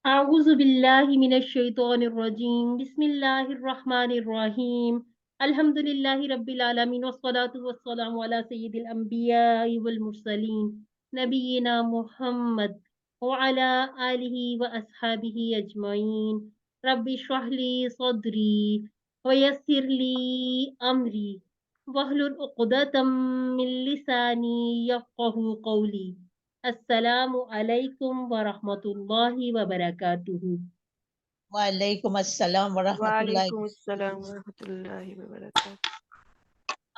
أعوذ بالله من الشيطان الرجيم بسم الله الرحمن الرحيم الحمد لله رب العالمين والصلاة والسلام على سيد الأنبياء والمرسلين نبينا محمد وعلى آله وأصحابه أجمعين رب اشرح لي صدري ويسر لي أمري واحلل عقدة من لساني يفقه قولي السلام علیکم ورحمۃ اللہ وبرکاتہ۔ وعلیکم السلام ورحمۃ اللہ۔ وعلیکم السلام ورحمۃ اللہ وبرکاتہ۔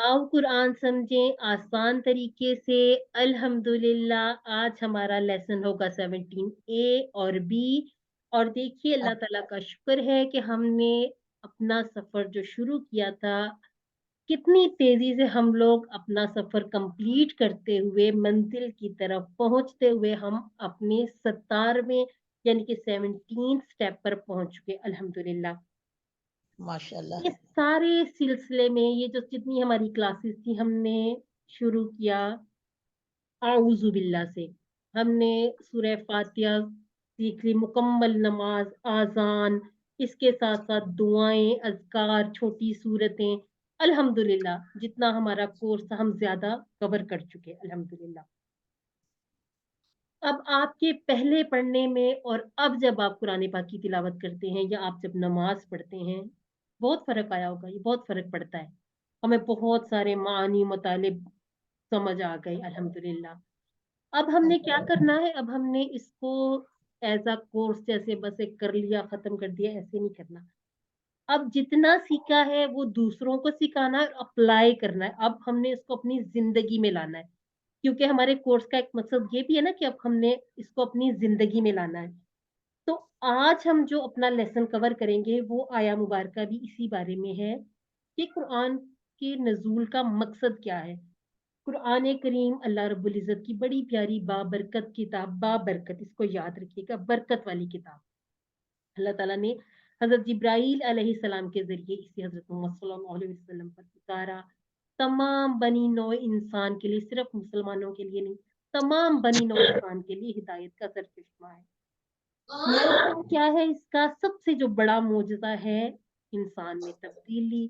آؤ قرآن سمجھیں آسان طریقے سے۔ الحمدللہ آج ہمارا لیسن ہوگا 17A اور B، اور دیکھیے اللہ تعالیٰ کا شکر ہے کہ ہم نے اپنا سفر جو شروع کیا تھا، کتنی تیزی سے ہم لوگ اپنا سفر کمپلیٹ کرتے ہوئے منزل کی طرف پہنچتے ہوئے ہم اپنے 17ویں یعنی کہ 17 سٹیپ پر پہنچ چکے الحمدللہ۔ ماشاءاللہ۔ اس سارے سلسلے میں یہ جو جتنی ہماری کلاسز تھی، ہم نے شروع کیا اعوذ باللہ سے، ہم نے سورہ فاتحہ سیکھ لی، مکمل نماز، آذان، اس کے ساتھ ساتھ دعائیں، اذکار، چھوٹی صورتیں، الحمدللہ جتنا ہمارا کورس تھا ہم زیادہ کور کر چکے الحمدللہ۔ اب آپ کے پہلے پڑھنے میں اور اب جب آپ قرآن پاک کی تلاوت کرتے ہیں یا آپ جب نماز پڑھتے ہیں، بہت فرق آیا ہوگا، یہ بہت فرق پڑتا ہے، ہمیں بہت سارے معانی مطالب سمجھ آ گئے الحمدللہ۔ اب ہم نے کیا کرنا ہے؟ اب ہم نے اس کو ایز اے کورس جیسے بس ایک کر لیا ختم کر دیا، ایسے نہیں کرنا۔ اب جتنا سیکھا ہے وہ دوسروں کو سکھانا ہے اور اپلائی کرنا ہے۔ اب ہم نے اس کو اپنی زندگی میں لانا ہے، کیونکہ ہمارے کورس کا ایک مقصد یہ بھی ہے نا کہ اب ہم نے اس کو اپنی زندگی میں لانا ہے۔ تو آج ہم جو اپنا لیسن کور کریں گے وہ آیا مبارکہ بھی اسی بارے میں ہے کہ قرآن کے نزول کا مقصد کیا ہے۔ قرآن کریم اللہ رب العزت کی بڑی پیاری بابرکت کتاب، بابرکت، اس کو یاد رکھیے گا، برکت والی کتاب۔ اللہ تعالیٰ نے حضرت جبرائیل علیہ السلام کے ذریعے اسی حضرت محمد صلی اللہ علیہ وسلم پر اتارا، تمام بنی نوع انسان کے لیے، صرف مسلمانوں کے لیے نہیں، تمام بنی نوع انسان کے لیے ہدایت کا سرچشمہ ہے۔ موجزہ کیا ہے اس کا؟ سب سے جو بڑا موجزہ ہے انسان میں تبدیلی،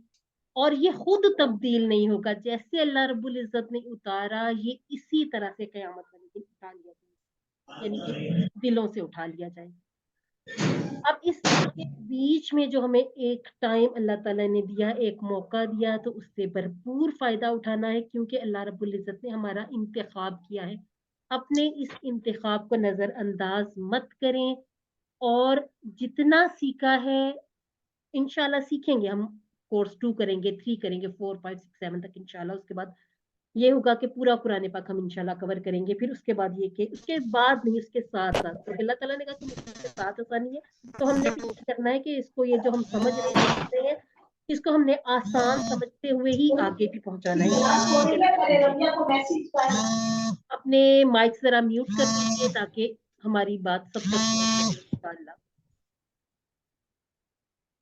اور یہ خود تبدیل نہیں ہوگا، جیسے اللہ رب العزت نے اتارا یہ اسی طرح سے قیامت والے دن اٹھا لیا جائے، یعنی کہ دلوں سے اٹھا لیا جائے۔ اب اس کے بیچ میں جو ہمیں ایک ٹائم اللہ تعالیٰ نے دیا، ایک موقع دیا، تو اس سے بھرپور فائدہ اٹھانا ہے، کیونکہ اللہ رب العزت نے ہمارا انتخاب کیا ہے۔ اپنے اس انتخاب کو نظر انداز مت کریں، اور جتنا سیکھا ہے انشاءاللہ سیکھیں گے ہم، کورس 2 کریں گے، 3 کریں گے، 4 5 6 7 تک انشاءاللہ۔ اس کے بعد یہ ہوگا کہ پورا قرآن پاک ہم انشاءاللہ کور کریں گے۔ پھر اس کے بعد یہ کہ اس کے بعد نہیں، اس کے ساتھ ساتھ، کیونکہ اللہ تعالیٰ نے کہا کہ مشکل کے ساتھ آسانی ہے، تو ہم نے کرنا ہے کہ اس کو، یہ جو ہم سمجھ رہے ہیں اس کو ہم نے آسان سمجھتے ہوئے ہی آگے بھی پہنچانا ہے۔ اپنے مائک ذرا میوٹ کر دیجیے تاکہ ہماری بات سب تک پہنچے انشاءاللہ۔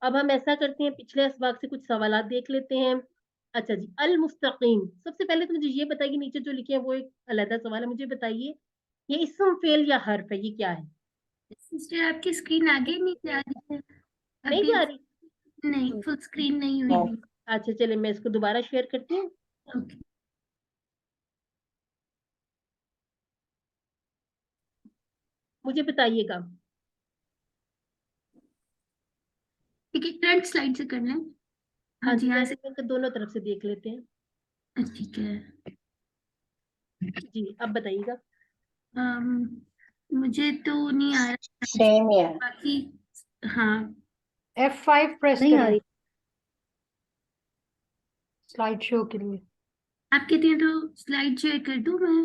اب ہم ایسا کرتے ہیں، پچھلے اسباق سے کچھ سوالات دیکھ لیتے ہیں۔ اچھا جی، المستقیم، سب سے پہلے تو مجھے یہ بتائیے، نیچے جو لکھے ہیں وہ ایک علیحدہ سوال ہے، مجھے بتائیے یہ اسم فعل یا حرف ہے، یہ کیا ہے؟ سسٹر آپ کی اسکرین آگے نہیں جا رہی ہے؟ نہیں جا رہی؟ نہیں، فل اسکرین نہیں ہوئی۔ اچھا چلے میں اس کو دوبارہ شیئر کرتی ہوں۔ اوکے، مجھے بتائیے گا۔ ٹھیک ہے، کرنٹ سلائڈ سے کر لیں۔ ہاں جی، یہاں سے دونوں طرف سے دیکھ لیتے ہیں۔ ٹھیک ہے۔ جی اب بتائیے گا۔ مجھے تو نہیں آ رہا، سیم ہے۔ باقی ہاں F5 پریس نہیں آ کریں رہی؟ سلائڈ شو کے لیے۔ آپ کہتی ہیں تو سلائڈ شیئر کر دوں میں؟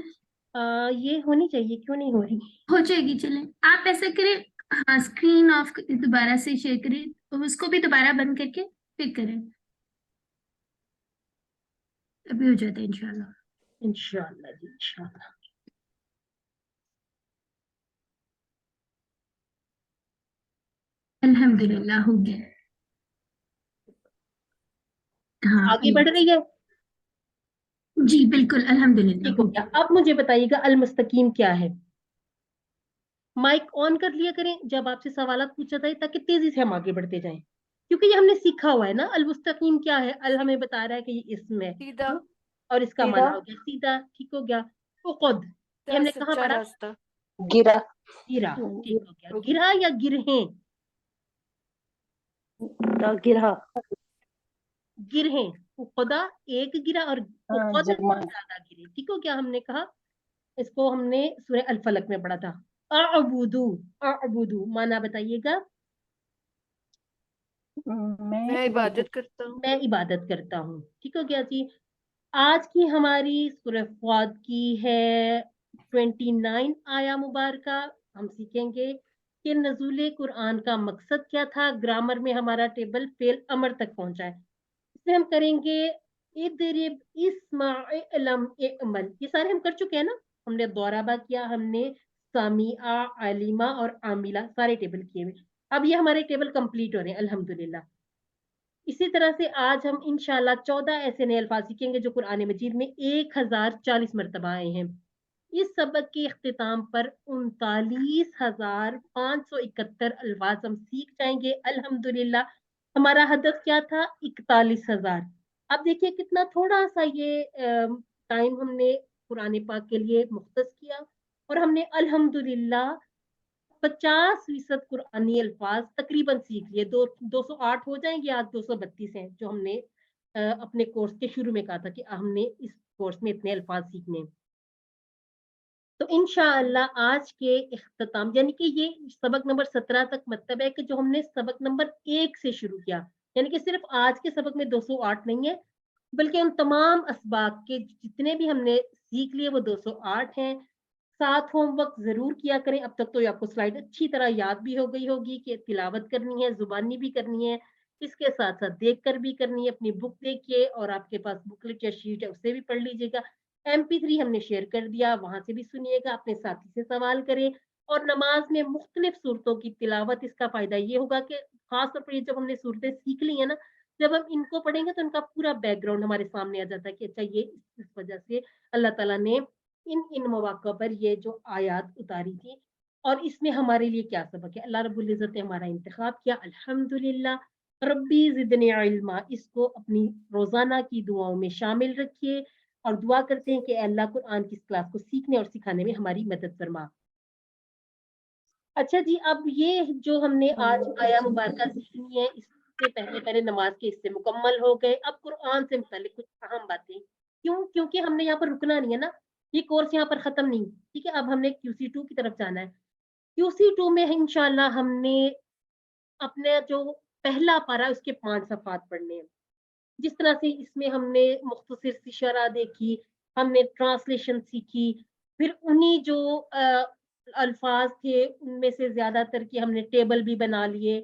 یہ ہونی چاہیے، کیوں نہیں ہو رہی؟ ہو جائے گی، چلیں آپ ایسا کریں، ہاں اسکرین آف دوبارہ سے شیئر کریں، اس کو بھی دوبارہ بند کر کے پھر کریں، ابھی ہو جاتا ہے انشاءاللہ۔ انشاءاللہ جی انشاءاللہ۔ الحمدللہ ہو گیا۔ ہاں آگے بڑھ رہی ہے؟ جی بالکل الحمدللہ ٹھیک ہو ہو گیا۔ گیا۔ اب مجھے بتائیے گا المستقیم کیا ہے؟ माइक ऑन कर लिया करें जब आपसे सवालात पूछा जाए, ताकि तेजी से हम आगे बढ़ते जाएं, क्योंकि ये हमने सीखा हुआ है ना। अल मुस्तकीम क्या है, अल हमें बता रहा है कि ये इसम है, सीधा, और इसका माना हो गया सीधा, ठीक हो गया। उक़द, ये हमने कहाँ सच्चा पढ़ा? रास्ता। गिरा, गिरा, ठीक हो गया। गिरा या गिरहें? गिरा, गिरहें, उक़दा एक गिरा और उक़द जमा, ज्यादा गिरे, ठीक हो गया। हमने कहा इसको हमने सूरह अल फलक में पढ़ा था। अअबुदु, अअबुदु माना बताइएगा। मैं इबादत करता हूँ। मैं इबादत करता हूँ, ठीक हो गया जी। आज की हमारी सूरह फ़ात की है 29 आया मुबारका। हम सीखेंगे कि नज़ूल कुरान का मकसद क्या था। ग्रामर में हमारा टेबल फेल अमर तक पहुंचा है। इसमें हम करेंगे इदरिब इस्मा इलम इअमल, ये सारे हम कर चुके हैं ना। हमने दौराबा किया, हमने सामिया, आलिमा और आमिला सारे टेबल किए हुए। अब ये हमारे टेबल कंप्लीट हो रहे हैं अल्हम्दुलिल्लाह। इसी तरह से आज हम इंशाल्लाह 14 ऐसे नए अल्फाज सीखेंगे जो कुरान मजीद में 1040 मरतबा आए हैं। इस सबक के इख्तिताम पर 39,571 अल्फाज हम सीख जाएंगे अल्हम्दुलिल्लाह। हमारा हदफ क्या था? 41,000। अब देखिए कितना थोड़ा सा ये टाइम हमने कुरान पाक के लिए मुख्तस किया, और हमने अल्हम्दुलिल्लाह 50% कुरानी अल्फाज तकरीबन सीख लिए। 208 हो जाएंगे, आज 232 हैं जो हमने अपने कोर्स के शुरू में कहा था कि हमने इस कोर्स में इतने अल्फाज सीखने। तो इंशाअल्लाह आज के इख्तिताम, यानी कि ये सबक नंबर 17 तक मतलब है कि जो हमने सबक नंबर 1 से शुरू किया, यानी कि सिर्फ आज के सबक में 208 नहीं है, बल्कि उन तमाम असबाक के जितने भी हमने सीख लिए वो 208 हैं। साथ होमवर्क जरूर किया करें। अब तक तो आपको स्लाइड अच्छी तरह याद भी हो गई होगी कि तिलावत करनी है, जुबानी भी करनी है, इसके साथ साथ देख कर भी करनी है। अपनी बुक देखिए, और आपके पास बुकलेट या शीट है उससे भी पढ़ लीजिएगा। MP3 हमने शेयर कर दिया, वहां से भी सुनिएगा, अपने साथी से सवाल करें। और नमाज में मुख्तलिफ सूरतों की तिलावत, इसका फायदा ये होगा कि खासतौर पर ये जब हमने सूरतें सीख ली है ना, जब हम इनको पढ़ेंगे तो इनका पूरा बैकग्राउंड हमारे सामने आ जाता है कि अच्छा ये इस वजह से अल्लाह ताला ने इन मौका पर ये जो आयात उतारी थी, और इसमें हमारे लिए क्या सबक है। अल्लाह रब्बुल इज्जत ने हमारा इंतखाब किया, अल्हम्दुलिल्लाह। रब्बी ज़िदनी इल्मा, इसको अपनी रोजाना की दुआओं में शामिल रखिए, और दुआ करते हैं कि अल्लाह कुरान की इस क्लास को सीखने और सिखाने में हमारी मदद फरमा। अच्छा जी, अब ये जो हमने आज आया मुबारका सीखनी है, इससे पहले पहले नमाज के हिस्से मुकम्मल हो गए। अब कुरान से मुतालिक कुछ अहम बातें, क्यों? क्योंकि हमने यहाँ पर रुकना नहीं है ना, ये कोर्स यहाँ पर खत्म नहीं, ठीक है। अब हमने QC2 की तरफ जाना है। QC2 में इंशाल्लाह हमने अपने जो पहला पारा है उसके 5 सफ़ात पढ़ने हैं। जिस तरह से इसमें हमने मुख्तसर सी शरह देखी, हमने ट्रांसलेशन सीखी, फिर उन्हीं जो अल्फाज थे उनमें से ज्यादातर की हमने टेबल भी बना लिए,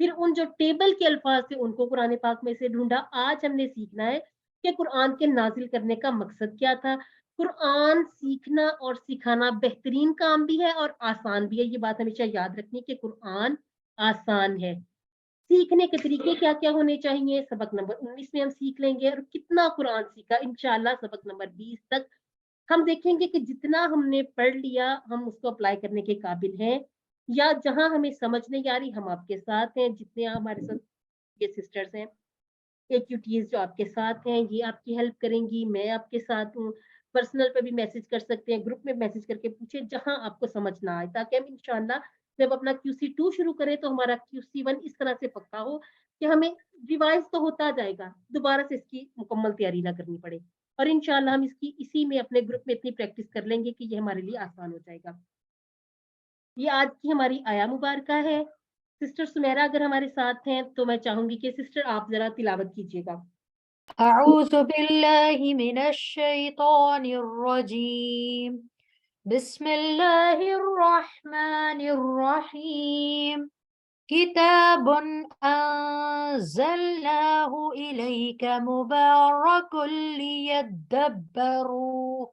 फिर उन जो टेबल के अल्फाज थे उनको कुरान पाक में से ढूंढा। आज हमने सीखना है कि कुरान के नाजिल करने का मकसद क्या था। कुरान सीखना और सिखाना बेहतरीन काम भी है और आसान भी है, ये बात हमेशा याद रखनी कि कुरान आसान है। सीखने के तरीके क्या-क्या होने चाहिए, सबक नंबर 19 में हम सीख लेंगे। और कितना कुरान सीखा, इंशाल्लाह सबक नंबर 20 तक हम देखेंगे कि जितना हमने पढ़ लिया हम उसको अप्लाई करने के काबिल हैं, या जहां हमें समझ नहीं आ रही हम आपके साथ हैं। जितने हमारे साथ ये सिस्टर्स हैं, AQTs जो आपके साथ हैं, ये आपकी हेल्प करेंगी, मैं आपके साथ हूँ। पर्सनल पे भी मैसेज कर सकते हैं, ग्रुप में मैसेज करके पूछे जहां आपको समझ ना आए, ताकि हम इंशाल्लाह जब अपना QC2 शुरू करें तो हमारा QC1 इस तरह से पक्का हो कि हमें रिवाइज तो होता जाएगा, दोबारा से इसकी मुकम्मल तैयारी ना करनी पड़े। और इंशाल्लाह हम इसकी इसी में अपने ग्रुप में इतनी प्रैक्टिस कर लेंगे कि ये हमारे लिए आसान हो जाएगा। ये आज की हमारी आया मुबारका है। सिस्टर सुमेरा अगर हमारे साथ हैं तो मैं चाहूंगी कि सिस्टर आप जरा तिलावत कीजिएगा। أعوذ بالله من الشيطان الرجيم بسم الله الرحمن الرحيم كتاب أنزلناه إليك مبارك ليدبروا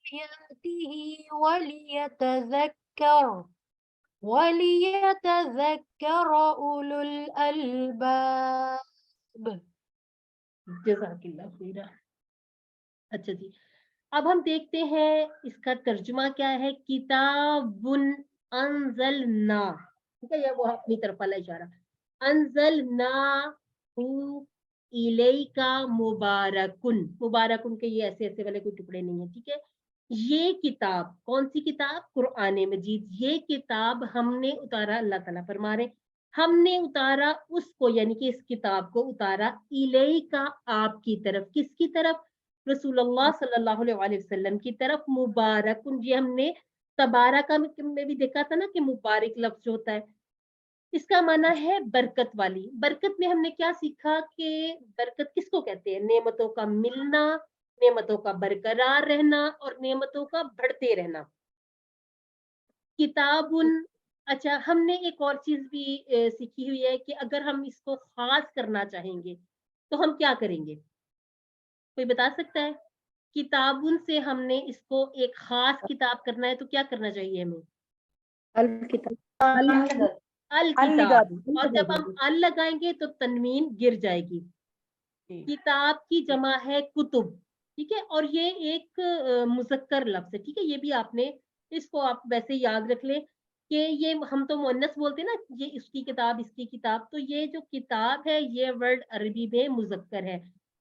آياته وليتذكر أولو الألباب. जज़ाकल्लाह खैरा। अच्छा जी, अब हम देखते हैं इसका तर्जुमा क्या है। किताबुन अंजलना, ठीक है, ये वो अपनी तरफ वाला इशारा, अंजलना हु इलेका मुबारकुन, मुबारकुन के ये ऐसे ऐसे वाले कोई टुकड़े नहीं है, ठीक है। ये किताब, कौन सी किताब? कुरान मजीद। ये किताब हमने उतारा, अल्लाह ताला फरमा रहे हमने उतारा उसको, यानी कि इस किताब को उतारा इलेका, आपकी तरफ। किसकी तरफ? रसूलुल्लाह सल्लल्लाहु अलैहि वसल्लम की तरफ। मुबारकुन, ये हमने तबारका में भी देखा था ना कि मुबारक लफ्ज होता है, इसका माना है बरकत वाली। बरकत में हमने क्या सीखा कि बरकत किसको कहते हैं? नेमतों का मिलना, नेमतों का बरकरार रहना और नेमतों का बढ़ते रहना। किताबुन, अच्छा हमने एक और चीज भी सीखी हुई है कि अगर हम इसको खास करना चाहेंगे तो हम क्या करेंगे? कोई बता सकता है? किताबुन से हमने इसको एक खास किताब करना है तो क्या करना चाहिए हमें? अल किताब। और जब हम अल लगाएंगे तो तनवीन गिर जाएगी। किताब की जमा है कुतुब, ठीक है, और ये एक मुज़क्कर लफ्ज है, ठीक है, ये भी आपने, इसको आप वैसे याद रख ले कि ये हम तो मुअन्नस बोलते हैं ना, ये इसकी किताब, इसकी किताब, तो ये जो किताब है ये वर्ड अरबी में मुज़क्कर है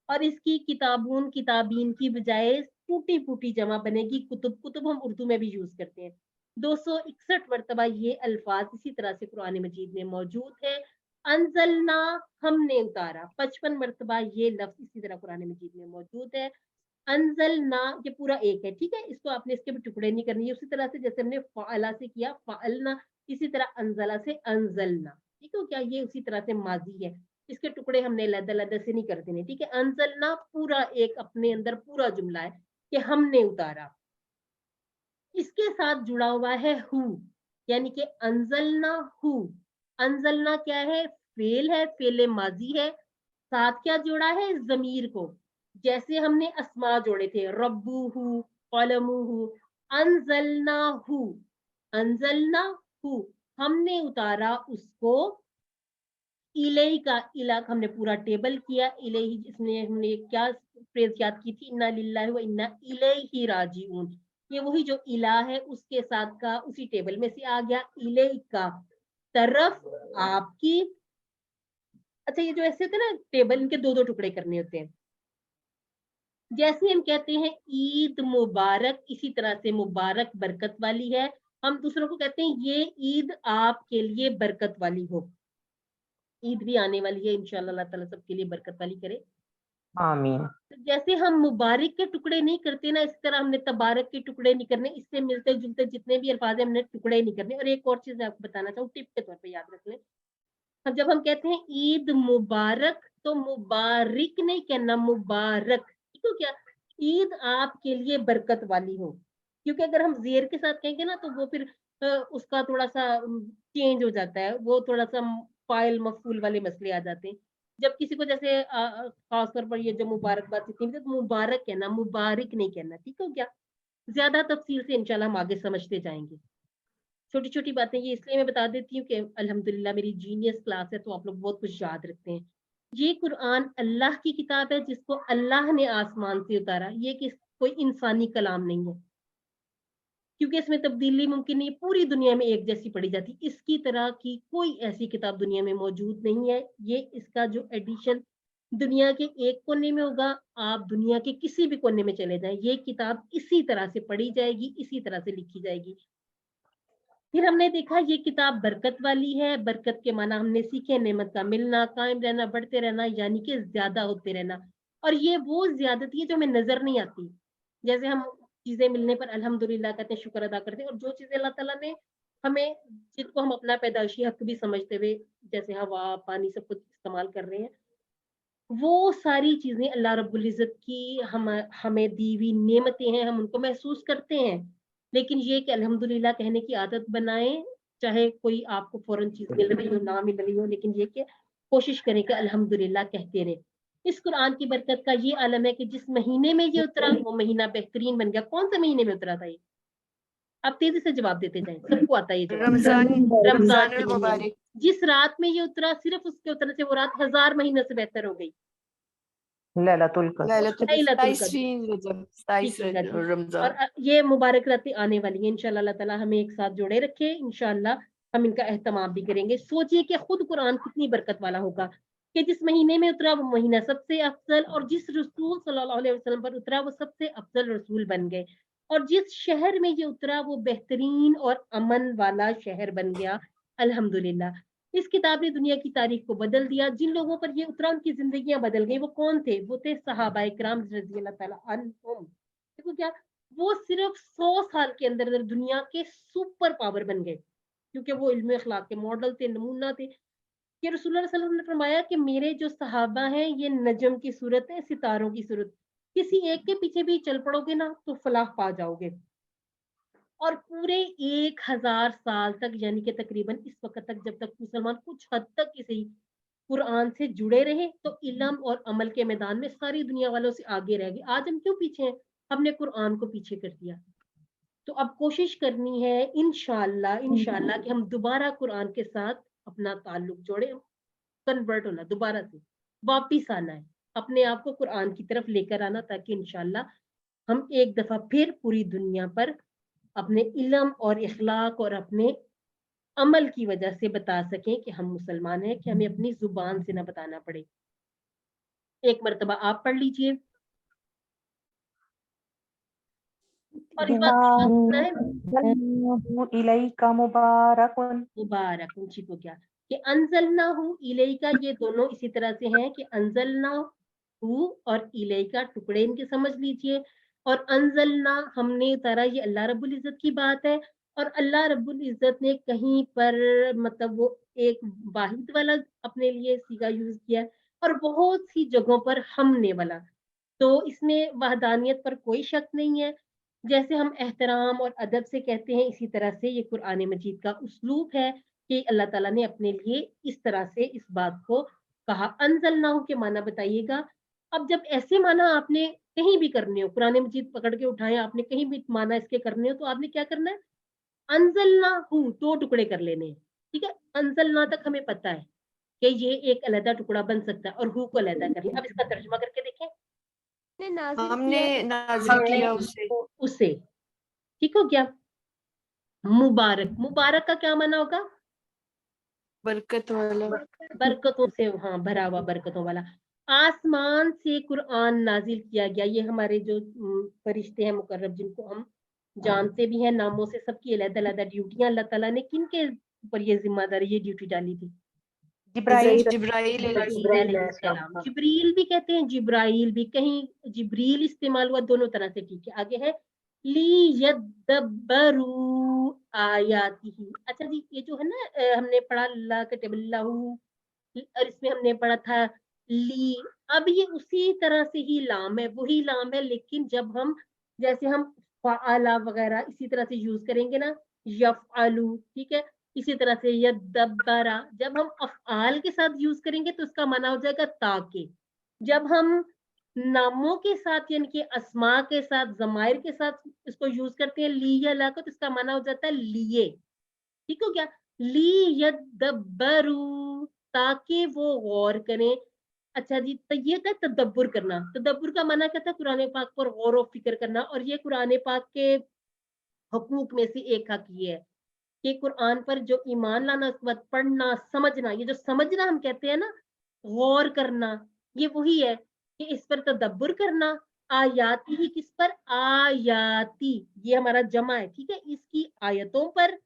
और इसकी किताबून किताबीन की बजाय टूटी फूटी जमा बनेगी कुतुब। कुतुब हम उर्दू में भी यूज करते हैं। 261 मरतबा ये अल्फाज इसी तरह से कुरान मजीद में मौजूद है। अंजलना, हमने उतारा, 55 मरतबा ये लफ्ज इसी तरह कुरान मजीद में मौजूद है। अंजलना, ये पूरा एक है, ठीक है, इसको आपने इसके भी टुकड़े नहीं करने, उसी तरह से जैसे हमने फाअला से किया फाअलना, इसी तरह अंजला से अंजलना, ठीक है क्या, ये उसी तरह से माजी है, इसके टुकड़े हमने लदा से नहीं कर देने, ठीक है। अंजलना पूरा एक अपने अंदर पूरा जुमला है कि हमने उतारा। इसके साथ जुड़ा हुआ है हु, यानी कि अंजलना हु। अंजलना क्या है? फेल है, फेले माजी है, साथ क्या जोड़ा है? जमीर को। जैसे हमने अस्मा जोड़े थे, रब्बुहु, कलमुहु, अंजलनाहु, अंजलनाहु, हमने उतारा उसको। इलेही का इला हमने पूरा टेबल किया, इलेही जिसमें हमने क्या फ्रेज याद की थी, इन्ना लिल्लाहि व इन्ना इलैहि राजिऊन, ये वही जो इला है उसके साथ का उसी टेबल में से आ गया। इलेही का, तरफ, आपकी। अच्छा ये जो ऐसे होते हैं ना टेबल, इनके दो दो टुकड़े करने होते हैं। जैसे हम कहते हैं ईद मुबारक, इसी तरह से मुबारक बरकत वाली है। हम दूसरों को कहते हैं ये ईद आपके लिए बरकत वाली हो। ईद भी आने वाली है, इंशाल्लाह अल्लाह ताला सबके लिए बरकत वाली करे, आमीन। जैसे हम मुबारक के टुकड़े नहीं करते ना, इस तरह हमने तबारक के टुकड़े नहीं करने। इससे मिलते जुलते जितने भी अल्फाज है हमने टुकड़े नहीं करने। और एक और चीज आपको बताना चाहूँ, टिप के तौर पे याद रख लें, जब हम कहते हैं ईद मुबारक तो मुबारक नहीं कहना, मुबारक, ठीक है क्या, ईद आपके लिए बरकत वाली हो। क्योंकि अगर हम जेर के साथ कहेंगे ना तो वो फिर उसका थोड़ा सा चेंज हो जाता है, वो थोड़ा सा फाइल मफूल वाले मसले आ जाते हैं। जब किसी को जैसे खासतौर पर ये जो मुबारकबाद देती है तो मुबारक कहना, मुबारक नहीं कहना, ठीक है क्या। ज्यादा तफसील से इंशाल्लाह हम आगे समझते जाएंगे। छोटी छोटी बातें ये इसलिए मैं बता देती हूँ कि अल्हम्दुलिल्लाह मेरी जीनियस क्लास है तो आप लोग बहुत कुछ याद रखते हैं। ये कुरान अल्लाह की किताब है जिसको अल्लाह ने आसमान से उतारा, ये कि कोई इंसानी कलाम नहीं है, क्योंकि इसमें तब्दीली मुमकिन नहीं, पूरी दुनिया में एक जैसी पढ़ी जाती, इसकी तरह की कोई ऐसी किताब दुनिया में मौजूद नहीं है। ये इसका जो एडिशन दुनिया के एक कोने में होगा, आप दुनिया के किसी भी कोने में चले जाएं, ये किताब इसी तरह से पढ़ी जाएगी, इसी तरह से लिखी जाएगी। फिर हमने देखा ये किताब बरकत वाली है। बरकत के माना हमने सीखे, नेमत का मिलना, कायम रहना, बढ़ते रहना, यानी कि ज्यादा होते रहना। और ये वो ज्यादती है जो हमें नजर नहीं आती। जैसे हम चीजें मिलने पर अल्हम्दुलिल्लाह कहते हैं, शुक्र अदा करते हैं, और जो चीजें अल्लाह ताला ने हमें, जिनको हम अपना पैदाइशी हक भी समझते हुए, जैसे हवा पानी सब कुछ इस्तेमाल कर रहे हैं, वो सारी चीजें अल्लाह रब्बुल इज्जत की हमें दी हुई नेमतें हैं, हम उनको महसूस करते हैं। लेकिन ये कि अल्हम्दुलिल्लाह कहने की आदत बनाएं, चाहे कोई आपको फौरन चीज मिल रही हो ना मिल रही हो, लेकिन ये कि कोशिश करें कि अल्हम्दुलिल्लाह कहते रहें। इस कुरान की बरकत का ये आलम है कि जिस महीने में ये उतरा वो महीना बेहतरीन बन गया। कौन से महीने में उतरा था ये? आप तेजी से जवाब देते जाएं, सबको आता है ये जवाब। रमजान के महीने में। जिस रात में ये उतरा, सिर्फ उसके उतरने से वो रात 1000 महीनों से बेहतर हो गई। लैलतुल क़द्र। लैलतुल लैलतुल क़द्र, 27 रजब, ठीक 27 है जी। और रमजान। ये मुबारक रातें आने वाली हैं, इंशाल्लाह अल्लाह ताला हमें एक साथ जोड़े रखे, इंशाल्लाह हम इनका एहतमाम भी करेंगे। सोचिए कि खुद कुरान कितनी बरकत वाला होगा कि जिस महीने में उतरा वो महीना सबसे अफजल, और जिस रसूल सल्लल्लाहु अलैहि वसल्लम पर उतरा वो सबसे अफजल रसूल बन गए, और जिस शहर में ये उतरा वो बेहतरीन और अमन वाला शहर बन गया। अल्हम्दुलिल्लाह, इस किताब ने दुनिया की तारीख को बदल दिया। जिन लोगों पर ये उतरा उनकी जिंदगियां बदल गई। वो कौन थे? वो थे सहाबाए किराम रज़ी अल्लाह ताला अन्हुम। देखो क्या, वो सिर्फ 100 साल के अंदर अंदर दुनिया के सुपर पावर बन गए, क्योंकि वो इल्म अखलाक के मॉडल थे, नमूना थे। कि रसूलुल्लाह सल्लल्लाहु अलैहि वसल्लम ने फरमाया कि मेरे जो सहाबा हैं ये नजम की सूरत है, सितारों की सूरत, किसी एक के पीछे भी चल पड़ोगे ना तो फलाह पा जाओगे। और पूरे 1000 साल तक, यानी कि तकरीबन इस वक्त तक, जब तक मुसलमान कुछ हद तक ही सही कुरान से जुड़े रहे, तो इल्म और अमल के मैदान में सारी दुनिया वालों से आगे रह गए। आज हम क्यों पीछे हैं? हमने कुरान को पीछे कर दिया। तो अब कोशिश करनी है इंशाल्लाह इंशाल्लाह कि हम दोबारा कुरान के साथ अपना ताल्लुक जोड़े, कन्वर्ट होना, दोबारा से वापिस आना है, अपने आप को कुरान की तरफ लेकर आना, ताकि इंशाल्लाह हम एक दफा फिर पूरी दुनिया पर अपने इल्म और इखलाक और अपने अमल की वजह से बता सकें कि हम मुसलमान हैं, कि हमें अपनी जुबान से ना बताना पड़े। एक मर्तबा आप पढ़ लीजिए। और इस बात का सुना है अंज़लनाहु इलैका मुबारकुन। मुबारक ऊंची को क्या कि अंजलनाहु इलैका, ये दोनों इसी तरह से हैं कि अंजलनाहु और इलैका टुकड़े इनके समझ लीजिए। और अंजलना हमने उतारा, ये अल्लाह रब्बुल इज्जत की बात है। और अल्लाह रब्बुल इज्जत ने कहीं पर मतलब वो एक वाहिद वाला अपने लिए सीगा यूज किया है, और बहुत सी जगहों पर हमने वाला। तो इसमें वहदानियत पर कोई शक नहीं है। जैसे हम एहतराम और अदब से कहते हैं, इसी तरह से ये कुरान मजीद का उस्लूब है कि अल्लाह ताला ने अपने लिए इस तरह से इस बात को कहा। अंजलनाहु के माना बताइएगा। अब जब ऐसे माना आपने कहीं भी करने हो, कुरान मजीद पकड़ के उठाए, आपने कहीं भी माना इसके करने हो, तो आपने क्या करना है? अंजलनाहु 2 टुकड़े कर लेने हैं। ठीक है, अंजलना तक हमें पता है कि ये एक अलग टुकड़ा बन सकता है, और हु को अलग करें। अब इसका तर्जुमा करके देखें। हमने नाजिल हमने किया उसे उसे, ठीक हो गया। मुबारक, मुबारक का क्या माना होगा? बरकत वाला। बरकतों से, हाँ, भरा हुआ, बरकतों वाला। आसमान से कुरान नाजिल किया गया। ये हमारे जो फरिश्ते हैं मुकर्रब, जिनको हम जानते भी हैं नामों से, सबकी अलग-अलग ड्यूटियां अल्लाह ताला ने किनके ऊपर ये जिम्मेदारी, ये ड्यूटी डाली थी? जिब्राइल जिब्राइल अलैहिस्सलाम। जिब्रील भी कहते हैं, जिब्राइल भी, कहीं जिब्रील इस्तेमाल हुआ, दोनों तरह से ठीक है। आगे है ली यद्दब्बरू आयातिही। अच्छा जी, ये जो है ना हमने पढ़ा ला कतबल्लाहु, और इसमें हमने पढ़ा था ली। अब ये उसी तरह से ही लाम है, वही लाम है, लेकिन जब हम, जैसे हम फ़अला वगैरह इसी तरह से यूज करेंगे ना, यफ़अलु, ठीक है, इसी तरह से यद्दब्बरा, जब हम अफ़आल के साथ यूज करेंगे तो इसका माना हो जाएगा ताकि। जब हम नामों के साथ, यानी कि अस्मा के साथ, ज़माइर के साथ इसको यूज करते हैं ली या ला को, तो इसका माना हो जाता है लिए। ठीक हो गया। ली यद्दब्बरू, ताकि वो गौर करें। अच्छा जी, तो ये था तदब्बुर करना। तदब्बुर का माना क्या था? कुरान पाक पर गौर और फिक्र करना। और ये कुरान पाक के हुकूक में से एक हक ये है कि कुरान पर जो ईमान लाना, उसके बाद पढ़ना, समझना, ये जो समझना हम कहते हैं ना, गौर करना, ये वही है कि इस पर तदब्बुर करना। आयाती ही, किस पर? आयाती, ये हमारा जमा है, ठीक है, इसकी आयतों पर।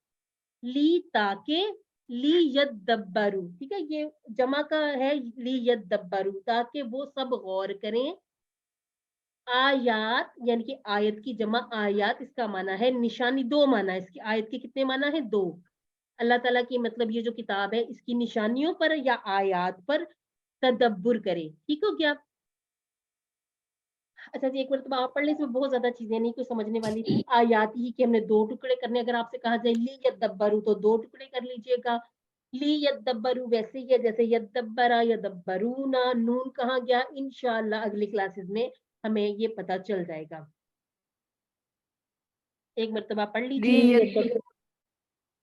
ली ताके, ली यद्दब्बरू, ठीक है, ये जमा का है, ली यद्दब्बरू, ताकि वो सब गौर करें। आयात यानी कि आयत की जमा आयात, इसका माना है निशानी। 2 माना है इसकी। आयत के कितने माना है? 2। अल्लाह ताला की मतलब ये जो किताब है, इसकी निशानियों पर या आयात पर तदब्बुर करे। ठीक हो गया। अच्छा जी, एक मरतबा आप पढ़ लें, इसमें बहुत ज्यादा चीजें नहीं कोई समझने वाली थी। आयात ही कि हमने 2 टुकड़े करने, अगर आपसे कहा जाए ली यद्दब्बरू तो 2 टुकड़े कर लीजिएगा। ली यद्दब्बरू वैसे ही है जैसे यद्दब्बरा, यद्दब्बरूना। नून कहाँ गया? इंशाअल्लाह अगली क्लासेस में हमें ये पता चल जाएगा। एक मरतबा पढ़ लीजिए।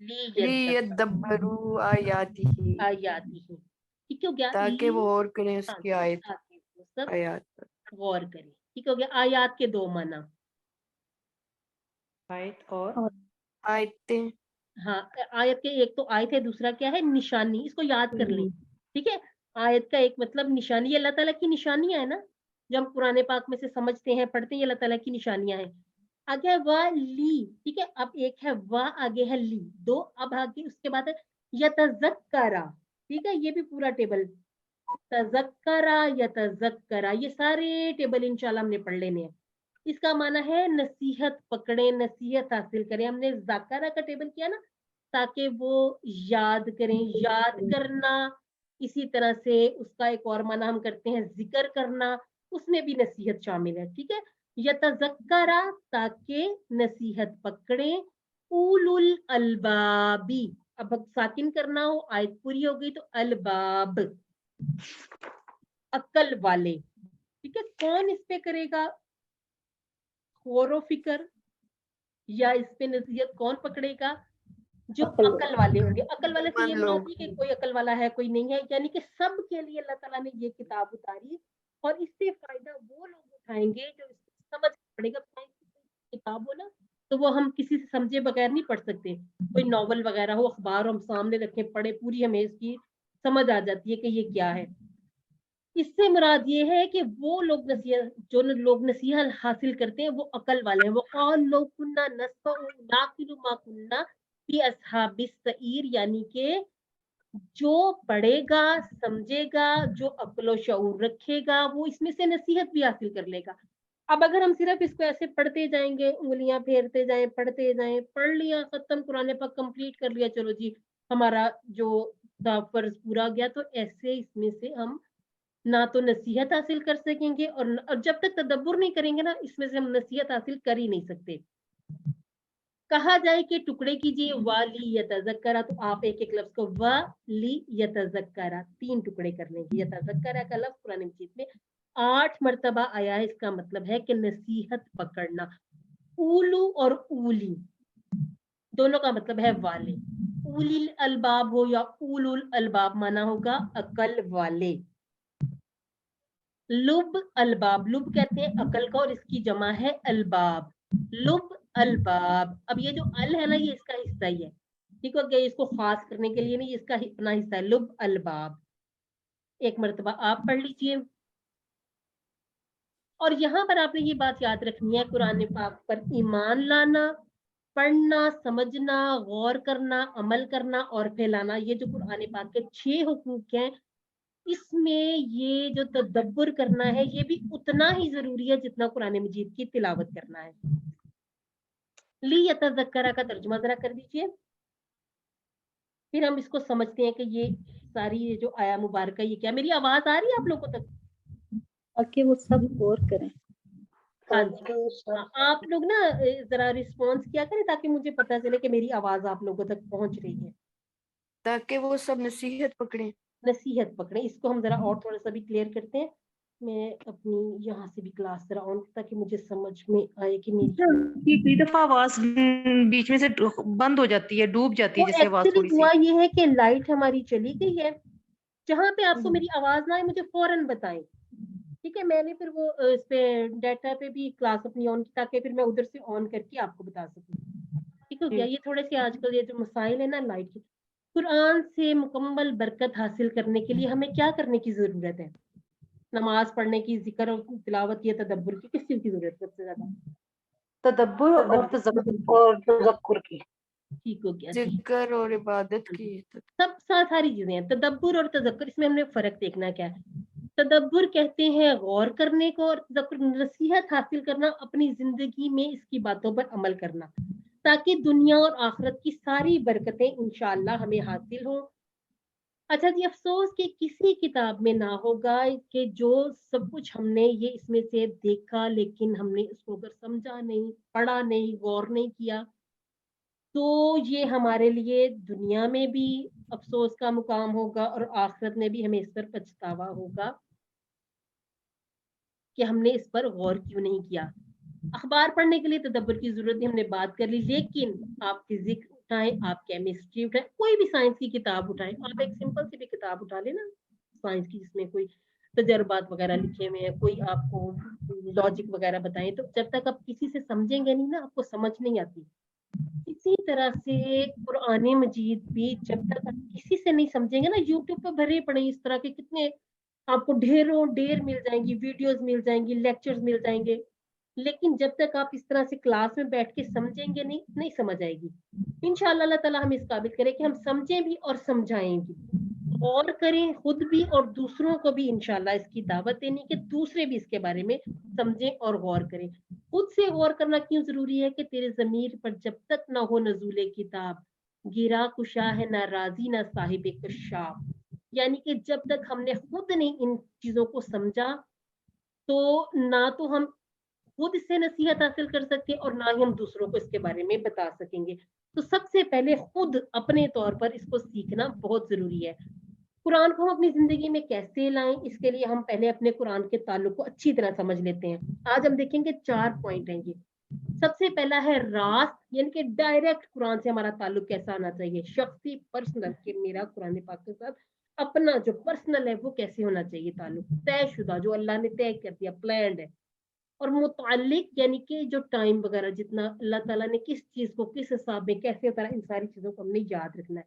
ली यद्दब्बरू आयातिही, आयातिही, ठीक हो गया। ताकि वो और करें हाँ, उसकी आयत। ताकि वो सब आयात गौर करें। ठीक हो गया। आयात के दो माना, आयत और आयतें हाँ आयत के एक तो आयत है, दूसरा क्या है निशानी, इसको याद कर लें। ठीक है, आयत का एक मतलब निशानी, ये अल्लाह ताला की निशानियां है ना, जो हम कुरान पाक में से समझते हैं पढ़ते हैं, ये अल्लाह ताला की निशानियां हैं। आगे है व ली, ठीक है, अब एक है व, आगे है ली, दो, अब आगे उसके बाद है यतज़क्करा। ठीक है, ये भी पूरा टेबल, तज़क्करा यतज़क्करा, ये सारे टेबल इंशाल्लाह हमने पढ़ लेने हैं। इसका माना है नसीहत पकड़े, नसीहत हासिल करें। हमने ज़ाकरा का टेबल किया ना, ताकि वो याद करें, याद करना। इसी तरह से उसका एक और माना हम करते हैं जिक्र करना, उसमें भी नसीहत शामिल है। ठीक है, यतज़क्करा ताकि नसीहत पकड़े, उलुल अलबाबी, अब साकिन करना हो, आयत पूरी हो गई तो अलबाब, अक्ल वाले। ठीक है, कौन इस पे करेगा गौर फिक्र या इस पे नसीहत कौन पकड़ेगा? जो अकल वाले होंगे। अकल वाले से ये मान लो नहीं कि कोई अकल वाला है कोई नहीं है, यानी कि सब के लिए अल्लाह ताला ने ये किताब उतारी, और इससे फायदा वो लोग उठाएंगे जो इसको समझ पड़ेगा। किताब हो ना, तो वो हम किसी से समझे बगैर नहीं पढ़ सकते। कोई नॉवल वगैरह हो, अखबार हम सामने रखें पढ़े, पूरी हमें इसकी समझ आ जाती है कि ये क्या है। इससे मुराद ये है कि वो लोग नसीहत, जो लोग नसीहत हासिल करते हैं वो अकल वाले हैं। वो कौन लोग कुन्ना नस्मउ नाकिलु मा कुन्ना फी अस्हाबिस सईर, यानी कि जो पढ़ेगा समझेगा, जो अक्ल व शऊर रखेगा, वो इसमें से नसीहत भी हासिल कर लेगा। अब अगर हम सिर्फ इसको ऐसे पढ़ते जाएंगे, उंगलियां फेरते जाएं, पढ़ते जाएं, पढ़ लिया खत्म, कुरान पाक कंप्लीट कर लिया, चलो जी हमारा जो फर्ज पूरा गया, तो ऐसे इसमें से हम ना तो नसीहत हासिल कर सकेंगे, और जब तक तदब्बुर नहीं करेंगे ना, इसमें से हम नसीहत हासिल कर ही नहीं सकते। कहा जाए कि टुकड़े कीजिए वाली यतज़क्करा, तो आप एक एक लफ्ज को वाली यतज़क्करा 3 टुकड़े कर लेंगे। यतज़क्करा का लफ्ज कुरान मजीद में 8 मर्तबा आया है। इसका मतलब है कि नसीहत पकड़ना। उलू और उली दोनों का मतलब है वाले। उलिल अलबाब हो या उलुल अलबाब, माना होगा अकल वाले। लुब अलबाब, लुब कहते हैं अकल का, और इसकी जमा है अलबाब, लुब अलबाब। अब ये जो अल है ना, ये इसका हिस्सा ही है। ठीक हो गया, इसको खास करने के लिए नहीं, इसका अपना हिस्सा है लुब अलबाब। एक मर्तबा आप पढ़ लीजिए। और यहाँ पर आपने ये बात याद रखनी है, कुरान पाक पर ईमान लाना, पढ़ना, समझना, गौर करना, अमल करना और फैलाना, ये जो कुरान पाक के 6 हुकूक हैं, इसमें ये जो तदब्बर करना है ये भी उतना ही जरूरी है जितना कुरान मजीद की तिलावत करना है। ली यतज़क्करा का तर्जुमा जरा कर दीजिए, फिर हम इसको समझते हैं कि ये सारी ये जो आया मुबारक, ये क्या, मेरी आवाज आ रही है आप लोगों तक? ताकि वो सब गौर करें। हाँ जी, हाँ, आप लोग ना जरा रिस्पॉन्स किया करें ताकि मुझे पता चले कि मेरी आवाज आप लोगों तक पहुंच रही है। ताकि वो सब नसीहत पकड़े। नसीहत पकड़े, इसको हम जरा और थोड़ा सा भी क्लियर करते हैं। मैं अपनी यहाँ से भी क्लास जरा ऑन, ताकि मुझे समझ में आए कि मेरी कई दफा आवाज बीच में से बंद हो जाती है, डूब जाती है, वो जैसे आवाज एक्चुअली थोड़ी सी। हुआ ये है कि लाइट हमारी चली गई है। जहाँ पे आपको मेरी आवाज ना आए मुझे फौरन बताएं। ठीक है, मैंने फिर वो इस पे डाटा पे भी क्लास अपनी ऑन की, ताकि फिर मैं उधर से ऑन करके आपको बता सकूं। ठीक हो गया। ये थोड़े से आजकल ये जो मसाइल है ना लाइट की, कुरान से मुकम्मल बरकत हासिल करने के लिए हमें क्या करने की जरूरत है? नमाज पढ़ने की, जिक्र और तिलावत की, तदब्बर की, किस चीज की जरूरत है सबसे ज्यादा? तदब्बर और तज़क्कुर की। ठीक हो गया, जिक्र और इबादत की। सब सारी चीजें हैं। तदब्बर और तज़क्कुर, इसमें हमने फर्क देखना क्या है। तदब्बर कहते हैं गौर करने को, और तज़क्कुर नसीहत हासिल करना, अपनी जिंदगी में इसकी बातों पर अमल करना, ताकि दुनिया और आखिरत की सारी बरकतें इंशाअल्लाह हमें हासिल हो। अच्छा जी, अफसोस कि किसी किताब में ना होगा कि जो सब कुछ हमने ये इसमें से देखा, लेकिन हमने इसको अगर समझा नहीं, पढ़ा नहीं, गौर नहीं किया, तो ये हमारे लिए दुनिया में भी अफसोस का मुकाम होगा, और आखिरत में भी हमें इस पर पछतावा होगा कि हमने इस पर गौर क्यों नहीं किया। अखबार पढ़ने के लिए तदब्बर की जरूरत नहीं, हमने बात कर ली, लेकिन आप फिजिक्स उठाएं, आप केमिस्ट्री उठाएं, कोई भी साइंस की किताब उठाएं, आप एक सिंपल सी भी किताब उठा लेना साइंस की, जिसमें कोई तजर्बात वगैरह लिखे हुए हैं, कोई आपको लॉजिक वगैरह बताएं, तो जब तक आप किसी से समझेंगे नहीं ना, आपको समझ नहीं आती। इसी तरह से कुरान मजीद भी जब तक आप किसी से नहीं समझेंगे ना, यूट्यूब पे भरे पड़े इस तरह के कितने आपको ढेरों ढेर मिल जाएंगी, वीडियोस मिल जाएंगी, लेक्चर्स मिल जाएंगे, लेकिन जब तक आप इस तरह से क्लास में बैठ के समझेंगे नहीं समझ आएगी। इंशाअल्लाह अल्लाह ताला हम इस काबिल करे कि हम समझें भी और समझाएं भी, और करें खुद भी और दूसरों को भी इंशाअल्लाह इसकी दावत देनी कि दूसरे भी इसके बारे में समझें और गौर करें। खुद से गौर करना क्यों जरूरी है कि तेरे ज़मीर पर जब तक ना हो नज़ूले किताब, गिरा कुशा है ना राजी ना साहिब कशाफ, यानी कि जब तक हमने खुद नहीं इन चीजों को समझा तो ना तो हम खुद इससे नसीहत हासिल कर सकते और ना ही हम दूसरों को इसके बारे में बता सकेंगे। तो सबसे पहले खुद अपने तौर पर इसको सीखना बहुत जरूरी है। कुरान को हम अपनी जिंदगी में कैसे लाएं, इसके लिए हम पहले अपने कुरान के ताल्लुक को अच्छी तरह समझ लेते हैं। आज हम देखेंगे 4 पॉइंट हैं ये। सबसे पहला है रास्त, यानी कि डायरेक्ट कुरान से हमारा ताल्लुक कैसा आना चाहिए, शख्सी पर्सनल, कि मेरा कुरान पाक के साथ अपना जो पर्सनल है वो कैसे होना चाहिए ताल्लुक, तयशुदा जो अल्लाह ने तय कर दिया, प्लान्ड है। और मुतालिक यानी कि जो टाइम वगैरह जितना अल्लाह ताला ने किस चीज को किस हिसाब में कैसे उतारा, इन सारी चीजों को हमने याद रखना है।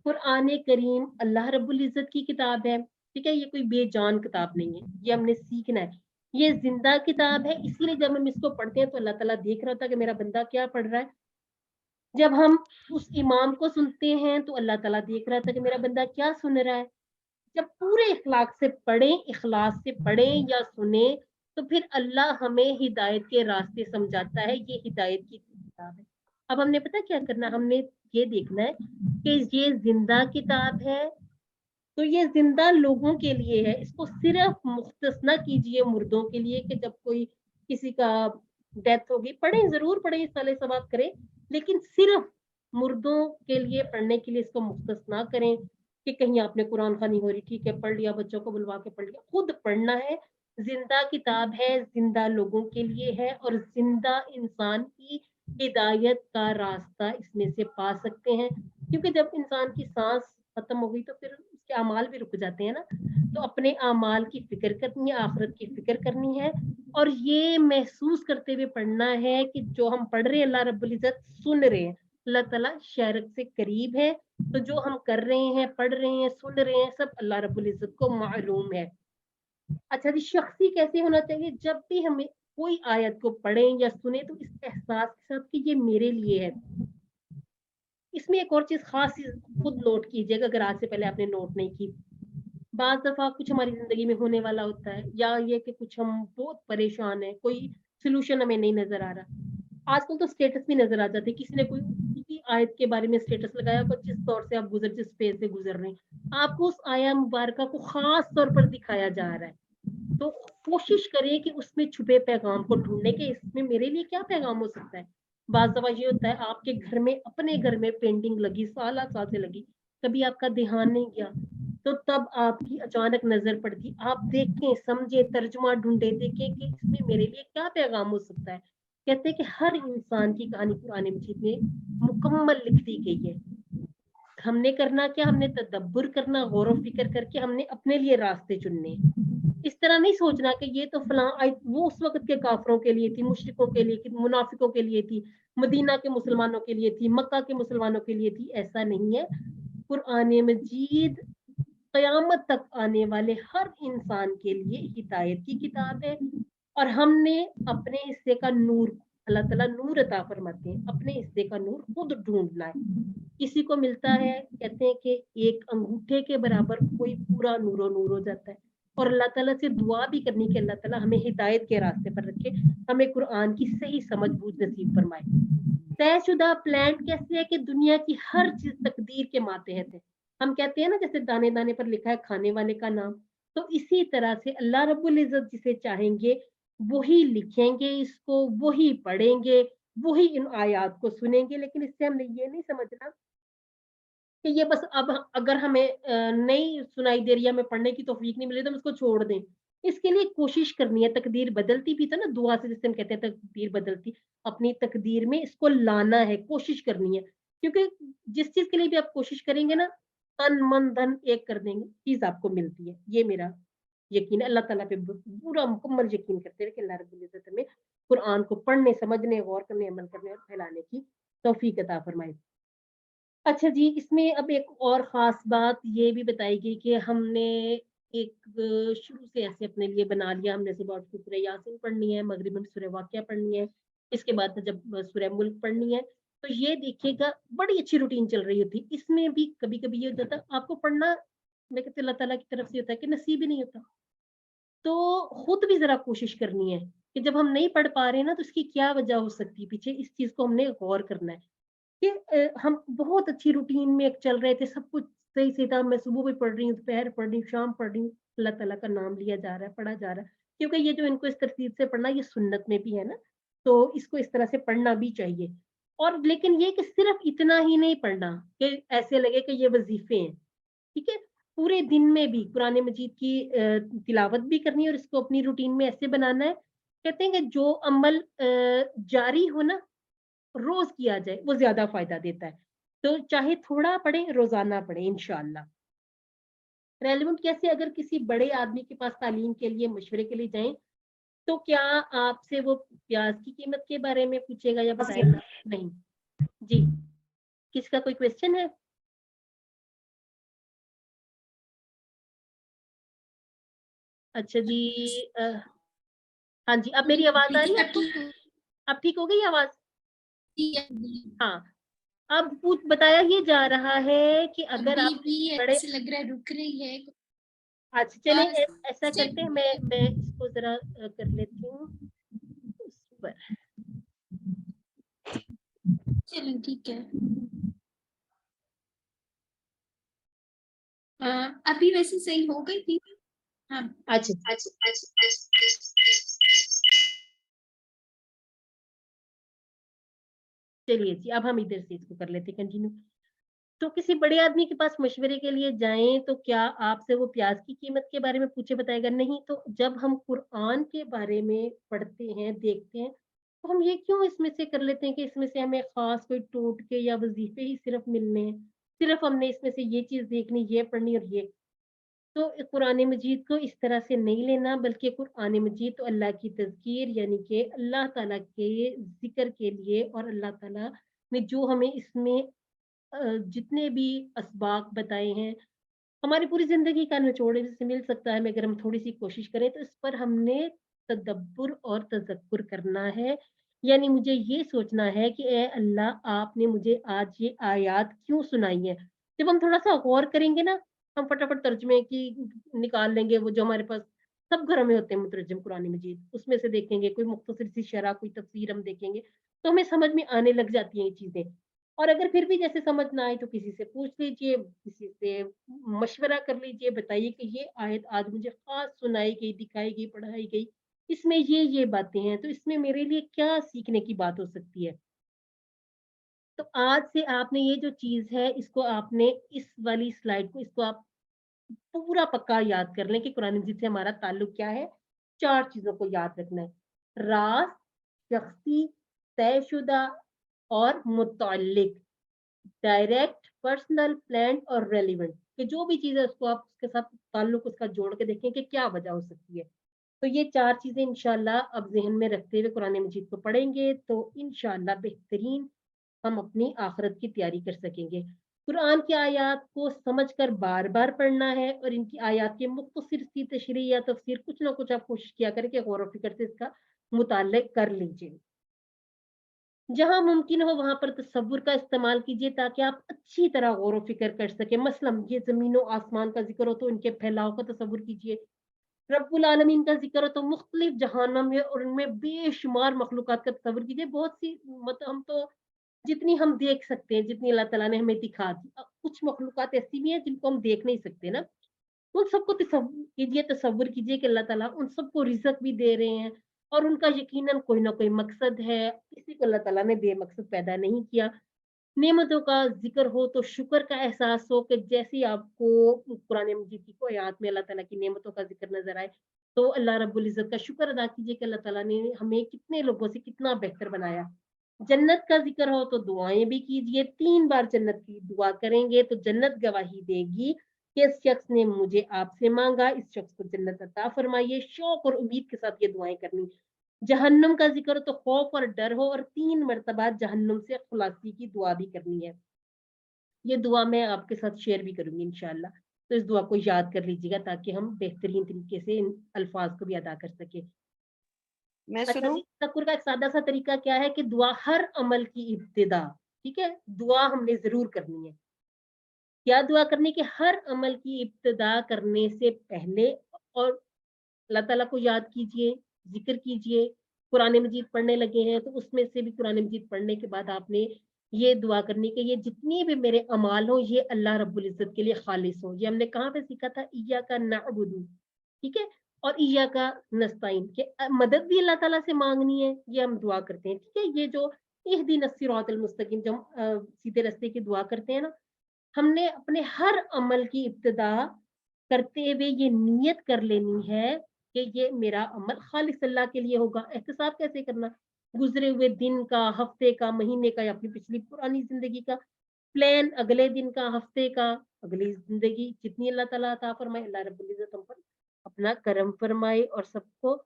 कुरान करीम अल्लाह रब्बुल इज्जत की किताब है, ठीक है, ये कोई बेजान किताब नहीं है, ये हमने सीखना है। ये जिंदा किताब है, इसीलिए जब हम इसको पढ़ते हैं तो अल्लाह ताला देख रहा होता है कि मेरा बंदा क्या पढ़ रहा है। जब हम उस इमाम को सुनते हैं तो अल्लाह ताला देख रहा था कि मेरा बंदा क्या सुन रहा है। जब पूरे इखलाक से पढ़ें, इखलास से पढ़ें या सुने, तो फिर अल्लाह हमें हिदायत के रास्ते समझाता है। ये हिदायत की किताब है। अब हमने पता क्या करना, हमने ये देखना है कि ये जिंदा किताब है तो ये जिंदा लोगों के लिए है, इसको सिर्फ मुख्तस ना कीजिए मुर्दों के लिए कि जब कोई किसी का डेथ होगी पढ़ें, जरूर पढ़ें, साले सवाब करें, लेकिन सिर्फ मुर्दों के लिए पढ़ने के लिए इसको मुख्तस ना करें कि कहीं आपने कुरान खानी हो रही, ठीक है पढ़ लिया, बच्चों को बुलवा के पढ़ लिया। खुद पढ़ना है, जिंदा किताब है, जिंदा लोगों के लिए है, और जिंदा इंसान की हिदायत का रास्ता इसमें से पा सकते हैं। क्योंकि जब इंसान की सांस खत्म हो गई तो फिर उसके अमाल भी रुक जाते हैं ना। तो अपने अमाल की फिक्र करनी है, आखिरत की फिक्र करनी है, और ये महसूस करते हुए पढ़ना है कि जो हम पढ़ रहे हैं अल्लाह रब्बुल इज्जत सुन रहे हैं, अल्लाह ताला शायरत से करीब है। तो जो हम कर रहे हैं, पढ़ रहे हैं, सुन रहे हैं, सब अल्लाह रब्बुल इज्जत को मालूम है। अच्छा जी, शख्सी कैसे होना चाहिए, जब भी हमें कोई आयत को पढ़ें या सुने तो इस एहसास के साथ कि ये मेरे लिए है। इसमें एक और चीज खास खुद नोट कीजिएगा, अगर आज से पहले आपने नोट नहीं की। बाज दफा कुछ हमारी जिंदगी में होने वाला होता है, या ये कि कुछ हम बहुत परेशान है, कोई सोल्यूशन हमें नहीं नजर आ रहा। आजकल तो स्टेटस भी नजर आ जाते हैं, किसी ने कोई किसी आयत के बारे में स्टेटस लगाया, पर जिस तौर से आप जिस फेज से गुजर रहे हैं, आपको उस आया मुबारका को खास तौर पर दिखाया जा रहा है। तो कोशिश करें कि उसमें छुपे पैगाम को ढूंढने के इसमें मेरे लिए क्या पैगाम हो सकता है। बाज दफा ये होता है आपके घर में, अपने घर में पेंटिंग लगी, साल से लगी, कभी आपका ध्यान नहीं गया, तो तब आपकी अचानक नजर पड़ती, आप देखें, समझे, तर्जुमा ढूंढे, देखें कि इसमें मेरे लिए क्या पैगाम हो सकता है। कहते हैं कि हर इंसान की कहानी कुरान मजीद में मुकम्मल लिख दी गई है। हमने करना क्या, हमने तदब्बुर करना, गौर व फिक्र करके हमने अपने लिए रास्ते चुनने। इस तरह नहीं सोचना कि ये तो फलां आयत वो उस वक्त के काफरों के लिए थी, मुशरिकों के लिए, मुनाफिकों के लिए थी, मदीना के मुसलमानों के लिए थी, मक्का के मुसलमानों के लिए थी। ऐसा नहीं है। कुरान मजीद क़यामत तक आने वाले हर इंसान के लिए हिदायत की किताब है, और हमने अपने हिस्से का नूर, अल्लाह ताला नूर अता फरमाते हैं, अपने हिस्से का नूर खुद ढूंढना है। किसी को मिलता है, कहते हैं कि एक अंगूठे के बराबर कोई पूरा नूरो नूर हो जाता है। और अल्लाह ताला से दुआ भी करनी कि अल्लाह ताला हमें हिदायत के रास्ते पर रखे, हमें कुरान की सही समझ बूझ नसीब फरमाए। तयशुदा प्लान कैसे है कि दुनिया की हर चीज तकदीर के मातहत है। हम कहते हैं ना, जैसे दाने दाने पर लिखा है खाने वाले का नाम, तो इसी तरह से अल्लाह रब्बुल इज्जत जिसे चाहेंगे वही लिखेंगे इसको, वही पढ़ेंगे, वही इन आयात को सुनेंगे। लेकिन इससे हमने ये नहीं समझना कि ये बस अब अगर हमें नहीं सुनाई दे रही है, हमें पढ़ने की तौफीक नहीं मिली तो हम इसको छोड़ दें। इसके लिए कोशिश करनी है। तकदीर बदलती भी था ना दुआ से, जिससे हम कहते हैं तकदीर बदलती, अपनी तकदीर में इसको लाना है, कोशिश करनी है। क्योंकि जिस चीज के लिए भी आप कोशिश करेंगे ना, तन मन धन एक कर देंगे, चीज आपको मिलती है। ये मेरा यकीन है, अल्लाह ताला पे पूरा मुकम्मल यकीन करते रहे कि अल्लाह रब्बुल इज्जत हमें कुरान को पढ़ने, समझने, गौर करने, अमल करने और फैलाने की तौफीक अता फरमाए। अच्छा जी, इसमें अब एक और ख़ास बात ये भी बताई गई कि हमने एक शुरू से ऐसे अपने लिए बना लिया, हमने सुबह उठ के सूरह यासीन पढ़नी है, मगरिब में सूरह वाक़िया पढ़नी है, इसके बाद जब सूरह मुल्क पढ़नी है, तो ये देखिएगा बड़ी अच्छी रूटीन चल रही होती। इसमें भी कभी-कभी ये हो जाता है आपको पढ़ना, मैं कहती हूँ अल्लाह ताला की तरफ से होता है कि नसीब ही नहीं होता। तो खुद भी ज़रा कोशिश करनी है कि जब हम नहीं पढ़ पा रहे हैं ना, तो इसकी क्या वजह हो सकती है पीछे, इस चीज़ को हमने गौर करना है। कि हम बहुत अच्छी रूटीन में एक चल रहे थे, सब कुछ सही से था, मैं सुबह भी पढ़ रही हूँ, दोपहर पढ़ रही हूँ, शाम पढ़ रही हूँ, अल्लाह ताला का नाम लिया जा रहा है, पढ़ा जा रहा है। क्योंकि ये जो इनको इस तरतीब से पढ़ना, ये सुन्नत में भी है ना, तो इसको इस तरह से पढ़ना भी चाहिए। और लेकिन ये कि सिर्फ इतना ही नहीं पढ़ना कि ऐसे लगे कि ये वज़ीफ़े हैं, ठीक है? पूरे दिन में भी कुरान मजीद की तिलावत भी करनी है और इसको अपनी रूटीन में ऐसे बनाना है, कहते हैं कि जो अमल जारी हो ना, रोज किया जाए, वो ज्यादा फायदा देता है। तो चाहे थोड़ा पढ़े, रोजाना पढ़े इंशाअल्लाह। रेलेवेंट कैसे, अगर किसी बड़े आदमी के पास तालीम के लिए, मशवरे के लिए जाएं, तो क्या आपसे वो प्याज की कीमत के बारे में पूछेगा या बताएगा? नहीं जी। किसका कोई क्वेश्चन है? अच्छा जी। हाँ जी, अब मेरी आवाज आ रही है आपको? अब ठीक हो गई आवाज? हाँ, अब बताया ये जा रहा है कि अगर आप बड़े, ऐसे लग रहा है रुक रही है। अच्छा चले ऐसा करते हैं, मैं इसको जरा कर लेती हूँ उस पर। चलो ठीक है। अभी वैसे सही हो गई थी। हाँ अच्छा चलिए जी, अब हम इधर से इसको कर लेते कंटिन्यू। तो किसी बड़े आदमी के पास मशवरे के लिए जाएं, तो क्या आपसे वो प्याज की कीमत के बारे में पूछे बताएगा? नहीं। तो जब हम कुरान के बारे में पढ़ते हैं, देखते हैं, तो हम ये क्यों इसमें से कर लेते हैं कि इसमें से हमें खास कोई टोटके या वजीफे ही सिर्फ मिलने हैं, सिर्फ हमने इसमें से ये चीज देखनी, ये पढ़नी और ये। तो कुरान मजीद को इस तरह से नहीं लेना, बल्कि कुरान मजीद तो अल्लाह की तज़कीर, यानी कि अल्लाह ताला के जिक्र के लिए, और अल्लाह ताला ने जो हमें इसमें जितने भी असबाब बताए हैं, हमारी पूरी ज़िंदगी का निचोड़ इससे मिल सकता है। अगर हम थोड़ी-सी कोशिश करें, तो इस पर हमने तदब्बुर और तज़क्कुर करना है। यानी मुझे ये सोचना है कि ए अल्लाह, आपने मुझे आज ये आयत क्यों सुनाई है? जब हम थोड़ा-सा गौर करेंगे ना, हम फटाफट तर्जुमे की निकाल लेंगे, वो जो हमारे पास सब घरों में होते हैं मुतरज्जिम कुरान मजीद, उसमें से देखेंगे कोई मुख्तसर सी शरह, कोई तफसीर हम देखेंगे, तो हमें समझ में आने लग जाती हैं ये चीज़ें। और अगर फिर भी जैसे समझ ना आए, तो किसी से पूछ लीजिए, किसी से मशवरा कर लीजिए, बताइए कि ये आयत आज मुझे खास सुनाई गई, दिखाई गई, पढ़ाई गई, इसमें ये बातें हैं, तो इसमें मेरे लिए क्या सीखने की बात हो सकती है? तो आज से आपने ये जो चीज़ है, इसको आपने, इस वाली स्लाइड को, इसको आप पूरा पक्का याद कर लें कि कुरान मजीद से हमारा ताल्लुक क्या है। 4 चीज़ों को याद रखना है। राज़, शख्सी, तयशुदा और मुतअल्लिक। डायरेक्ट, पर्सनल, प्लान्ड और रेलेवेंट, कि जो भी चीज़ है उसको आप उसके साथ ताल्लुक उसका जोड़ के देखें कि क्या वजह हो सकती है। तो ये 4 चीज़ें इंशाअल्लाह अब ज़हन में रखते हुए कुरान मजीद को पढ़ेंगे, तो इंशाअल्लाह बेहतरीन हम अपनी आखिरत की तैयारी कर सकेंगे। कुरान की आयत को समझकर बार-बार पढ़ना है, और इनकी आयत के मुख्तसर सी तशरीह या तफसीर कुछ ना कुछ आप कोशिश किया करें कि गौर व फिक्र से इसका मुताल्ला कर लीजिए। जहाँ मुमकिन हो वहाँ पर तसव्वुर का इस्तेमाल कीजिए, ताकि आप अच्छी तरह गौर व फ़िक्र कर सकें। मसलन ये ज़मीन और आसमान का ज़िक्र हो, तो इनके फैलाव का तसव्वुर कीजिए। रब्बुल आलमीन का ज़िक्र हो, तो मुख्तलिफ जहानम है और उनमें बेशुमार मखलूक़ात का तसव्वुर कीजिए। बहुत सी, मतलब हम तो जितनी हम देख सकते हैं, जितनी अल्लाह ताला ने हमें दिखा दी। कुछ मखलूक़ात ऐसी भी हैं जिनको हम देख नहीं सकते ना, उन सबको तसव्वुर कीजिए कि अल्लाह ताला उन सबको रिज़्क भी दे रहे हैं, और उनका यकीनन कोई ना कोई मकसद है। किसी को अल्लाह ताला ने बेमकसद पैदा नहीं किया। नेमतों का ज़िक्र हो, तो शुक्र का एहसास हो, कि जैसे ही आपको कुरान मजीद की कोई आयत में अल्लाह ताला की नेमतों का ज़िक्र नज़र आए, तो अल्लाह रब्बुल इज़्ज़त का शुक्र अदा कीजिए कि अल्लाह ताला ने हमें कितने लोगों से कितना बेहतर बनाया। जन्नत का ज़िक्र हो, तो दुआएँ भी कीजिए। 3 बार जन्नत की दुआ करेंगे तो जन्नत गवाही देगी कि इस शख्स ने मुझे आपसे मांगा, इस शख्स को जन्नत अता फरमाइए। शौक और उम्मीद के साथ ये दुआएं करनी। जहन्नुम का जिक्र तो खौफ और डर हो, और 3 मरतबा जहन्नुम से खुलासी की दुआ भी करनी है। ये दुआ मैं आपके साथ शेयर भी करूंगी इंशाल्लाह, तो इस दुआ को याद कर लीजिएगा ताकि हम बेहतरीन तरीके से इन अल्फाज को भी अदा कर सके। मैं अच्छा सुनूं? जी, तशक्कुर का एक सादा सा तरीका क्या है कि दुआ हर अमल की इब्तिदा, ठीक है, दुआ हमने जरूर करनी है। क्या दुआ करनी कि हर अमल की इब्तिदा करने से पहले और अल्लाह ताला को याद कीजिए, जिक्र कीजिए। कुरान मजीद पढ़ने लगे हैं तो उसमें से भी कुरान मजीद पढ़ने के बाद आपने ये दुआ करनी कि ये जितनी भी मेरे अमाल हो ये अल्लाह रब्बुल इज्जत के लिए खालिस हो। ये हमने कहाँ पे सीखा था? इय्याका नअबुदु, ठीक है, और इय्याका नस्ताइन, के मदद भी अल्लाह ताला से मांगनी है, ये हम दुआ करते हैं, ठीक है। ये जो इहदिनस सिरातल मुस्तकीम, जब हम सीधे रास्ते की दुआ करते हैं ना, हमने अपने हर अमल की इब्तिदा करते हुए ये नियत कर लेनी है कि ये मेरा अमल खालिस अल्लाह के लिए होगा। एहतिसाब कैसे करना? गुजरे हुए दिन का, हफ्ते का, महीने का, या अपनी पिछली पुरानी जिंदगी का प्लान, अगले दिन का, हफ्ते का, अगली जिंदगी जितनी अल्लाह ताला अता फरमाए, अल्लाह रब्बुल इज्जत हम पर अपना करम फरमाए और सबको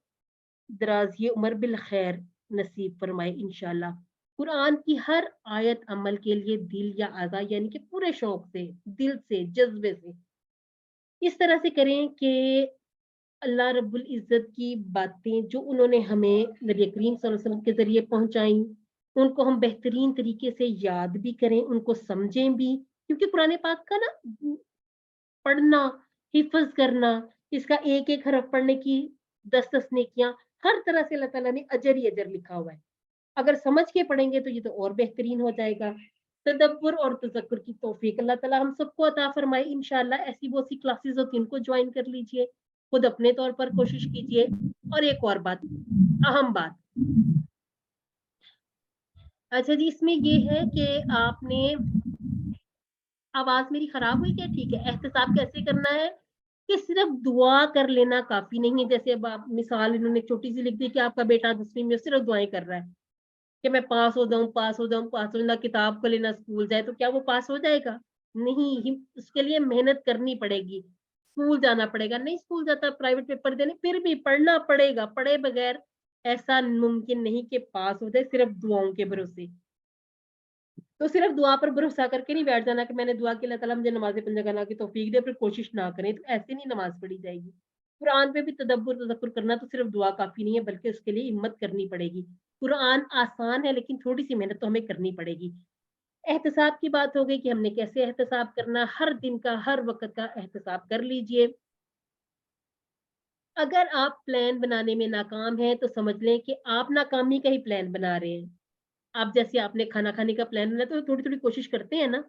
दराज़ी उम्र बिल खैर नसीब फरमाए इंशाल्लाह। कुरान की हर आयत अमल के लिए दिल या आज़ा यानी कि पूरे शौक से, दिल से, जज्बे से इस तरह से करें कि अल्लाह रब्बुल इज़्ज़त की बातें जो उन्होंने हमें नबी करीम सल्लल्लाहु अलैहि वसल्लम के ज़रिए पहुँचाई, उनको हम बेहतरीन तरीके से याद भी करें, उनको समझें भी। क्योंकि कुरान पाक का ना पढ़ना, हिफ़्ज़ करना, इसका एक-एक हरफ पढ़ने की 10-10 नेकियाँ, हर तरह से अल्लाह ताला ने अजर ही अजर लिखा हुआ है। अगर समझ के पढ़ेंगे तो ये तो और बेहतरीन हो जाएगा। तदब्बुर और तज़क्कुर की तौफ़ीक अल्लाह ताला हम सबको अता फ़रमाए इंशाअल्लाह। ऐसी बहुत सी क्लासेस होती हैं, उनको जॉइन कर लीजिए, खुद अपने तौर पर कोशिश कीजिए। और एक और बात, अहम बात, अच्छा जी, इसमें ये है कि आपने, आवाज़ मेरी खराब हुई क्या? ठीक है। एहतिसाब कैसे करना है कि सिर्फ़ दुआ कर लेना काफ़ी नहीं है। जैसे अब आप मिसाल इन्होंने छोटी-सी लिख दी कि आपका बेटा 10वीं में सिर्फ़ दुआएँ कर रहा है कि मैं पास हो जाऊँ, पास हो जाऊँ, पास हो जाऊँ, ना किताब खोले ना स्कूल जाए, तो क्या वो पास हो जाएगा? नहीं, उसके लिए मेहनत करनी पड़ेगी, स्कूल जाना पड़ेगा। नहीं स्कूल जाता, प्राइवेट पेपर देने, फिर भी पढ़ना पड़ेगा, पढ़े बगैर ऐसा मुमकिन नहीं कि पास हो जाए सिर्फ़ दुआओं के भरोसे। तो सिर्फ़ दुआ पर भरोसा करके नहीं बैठ जाना कि मैंने दुआ की अल्लाह ताला मुझे नमाज़ें 5 जगह की तौफ़ीक दे, फिर कोशिश ना करें, तो ऐसे नहीं नमाज़ पढ़ी जाएगी। कुरान पे भी तदब्बुर तज़क्कुर करना तो सिर्फ़ दुआ काफ़ी नहीं है, बल्कि उसके लिए हिम्मत करनी पड़ेगी। कुरान आसान है लेकिन थोड़ी-सी मेहनत तो हमें करनी पड़ेगी। एहतिसाब की बात हो गई कि हमने कैसे एहतिसाब करना, हर दिन का, हर वक़्त का एहतिसाब कर लीजिए। अगर आप प्लान बनाने में नाकाम हैं, तो समझ लें कि आप नाकामी का ही प्लान बना रहे हैं। आप जैसे आपने खाना खाने का प्लान बनाया तो थोड़ी-थोड़ी कोशिश करते हैं ना?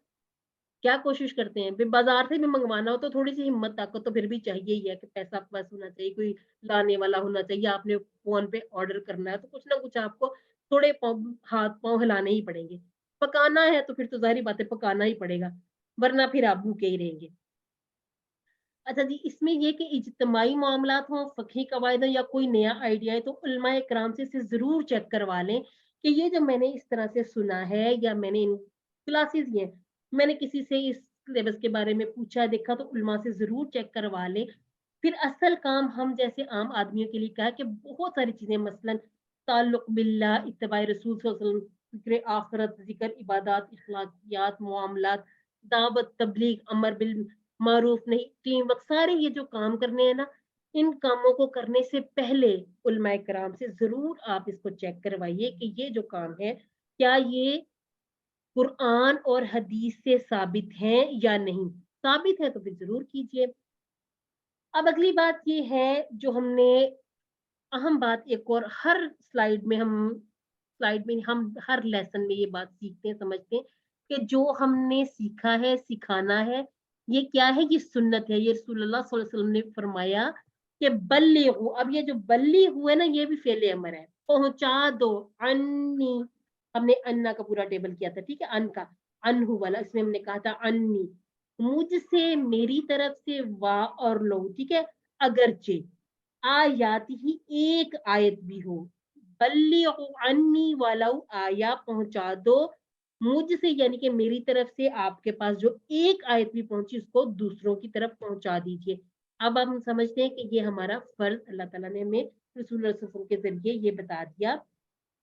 क्या कोशिश करते हैं? बाज़ार से भी मंगवाना हो तो थोड़ी-सी हिम्मत ताकत तो फिर भी चाहिए ही है कि पैसा आपके पास होना चाहिए, कोई लाने वाला होना चाहिए, आपने फ़ोन पे ऑर्डर करना है, तो कुछ ना कुछ आपको थोड़े हाथ-पाँव हिलाने ही पड़ेंगे। पकाना है तो फिर तो ज़ाहिर-सी बात है पकाना ही पड़ेगा, वरना फिर आप भूखे ही रहेंगे। अच्छा जी, इसमें ये कि इज्तिमाई मामलात हों, फ़िक़ही कवायद या कोई नया आइडिया है तो उलमाए किराम से इसे ज़रूर चेक करवा लें कि ये जो मैंने इस तरह से सुना है या मैंने इन क्लासेस ये मैंने किसी से इस सिलेबस के बारे में पूछा देखा, तो उलमा से ज़रूर चेक करवा लें। फिर असल काम हम जैसे आम आदमियों के लिए क्या है कि बहुत सारी चीज़ें मसलन ताल्लुक़ बिल्लाह, इत्तिबाए रसूल सल्लल्लाहु अलैहि वसल्लम, ज़िक्र आखिरत, ज़िक्र इबादत, अखलाकियात, मुआमलात, दावत, तबलीग, अमर बिल मारूफ नहीं, टीम वर्क, सारे ये जो काम करने हैं ना, इन कामों को करने से पहले उलमाए कराम से ज़रूर आप इसको चेक करवाइए कि ये जो काम है, क्या ये कुरान और हदीस से साबित है या नहीं? साबित है तो फिर ज़रूर कीजिए। अब अगली बात ये है जो हमने अहम बात एक और स्लाइड में हम हर लेसन में ये बात सीखते हैं, समझते हैं कि जो हमने सीखा है, सिखाना है, ये क्या है? ये सुन्नत है। ये रसूलुल्लाह सल्लल्लाहु अलैहि वसल्लम ने फरमाया कि बल्लिगु, अब ये जो बल्लिगु है ना, ये भी फ़ेल अमर है। पहुँचा दो, अन्नी, हमने अन्ना का पूरा टेबल किया था, ठीक है? अन का, अनहु वाला, इसमें हमने कहा था अन्नी, मुझसे, मेरी तरफ से, वा और लो, ठीक है? अगरचे आयात ही एक आयत भी हो, बल्लिगु अन्नी वलौ आया, पहुँचा दो मुझ से यानी कि मेरी तरफ से आपके पास जो एक आयत भी पहुंची उसको दूसरों की तरफ पहुंचा दीजिए। अब हम समझते हैं कि ये हमारा फर्ज अल्लाह ताला ने हमें रसूल सल्लल्लाहु अलैहि वसल्लम के जरिए ये बता दिया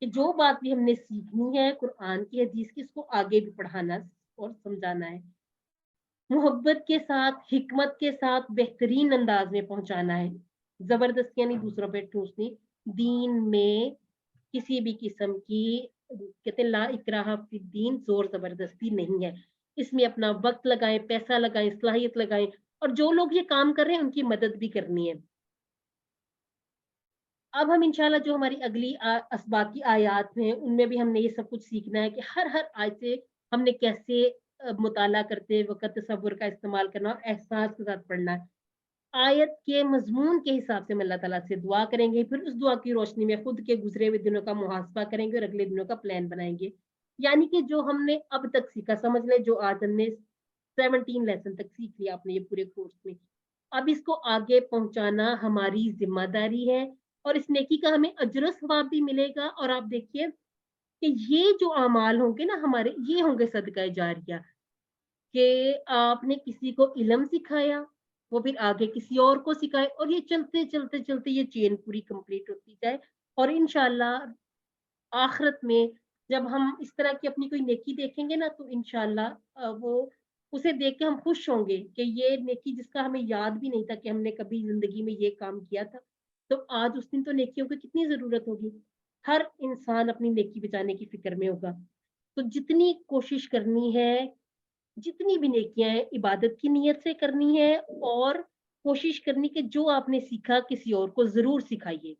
कि जो बात भी हमने सीखनी है कुरान की हदीस की, इसको आगे भी पढ़ाना और समझाना है, मोहब्बत के साथ, हिकमत के साथ, बेहतरीन अंदाज में पहुंचाना है। जबरदस्तियां नहीं दूसरों पे ठूसनी। दीन में किसी भी किस्म की, कहते हैं ला इकराहा फी दीन, जोर जबरदस्ती नहीं है। इसमें अपना वक्त लगाएं, पैसा लगाएं, सलाहियत लगाएं, और जो लोग ये काम कर रहे हैं उनकी मदद भी करनी है। अब हम इंशाल्लाह जो हमारी अगली बाकी आयात हैं उनमें भी हमने ये सब कुछ सीखना है कि हर आयत से हमने कैसे मुताला करते वक्त तसव्वुर का इस्तेमाल करना और एहसास के साथ पढ़ना है। आयत के मजमून के हिसाब से हम अल्लाह ताला से दुआ करेंगे, फिर उस दुआ की रोशनी में खुद के गुजरे हुए दिनों का मुहासबा करेंगे और अगले दिनों का प्लान बनाएंगे। यानी कि जो हमने अब तक सीखा, समझ ले जो आज हमने 17 लेसन तक सीख लिया अपने ये पूरे कोर्स में, अब इसको आगे पहुंचाना हमारी जिम्मेदारी है और इस नेकी का हमें अजर सवाब भी मिलेगा। और आप देखिए कि ये जो अमाल होंगे ना हमारे, ये होंगे सदका जारिया, कि आपने किसी को इल्म सिखाया, वो फिर आगे किसी और को सिखाए, और ये चलते चलते चलते ये चेन पूरी कंप्लीट होती जाए। और इंशाल्लाह आखिरत में जब हम इस तरह की अपनी कोई नेकी देखेंगे ना, तो इंशाल्लाह वो उसे देख के हम खुश होंगे कि ये नेकी जिसका हमें याद भी नहीं था कि हमने कभी जिंदगी में ये काम किया था, तो आज उस दिन तो नेकियों की कितनी जरूरत होगी। हर इंसान अपनी नेकी बचाने की फिक्र में होगा। तो जितनी कोशिश करनी है, जितनी भी नेकियां हैं, इबादत की नीयत से करनी है और कोशिश करनी कि जो आपने सीखा किसी और को जरूर सिखाइए।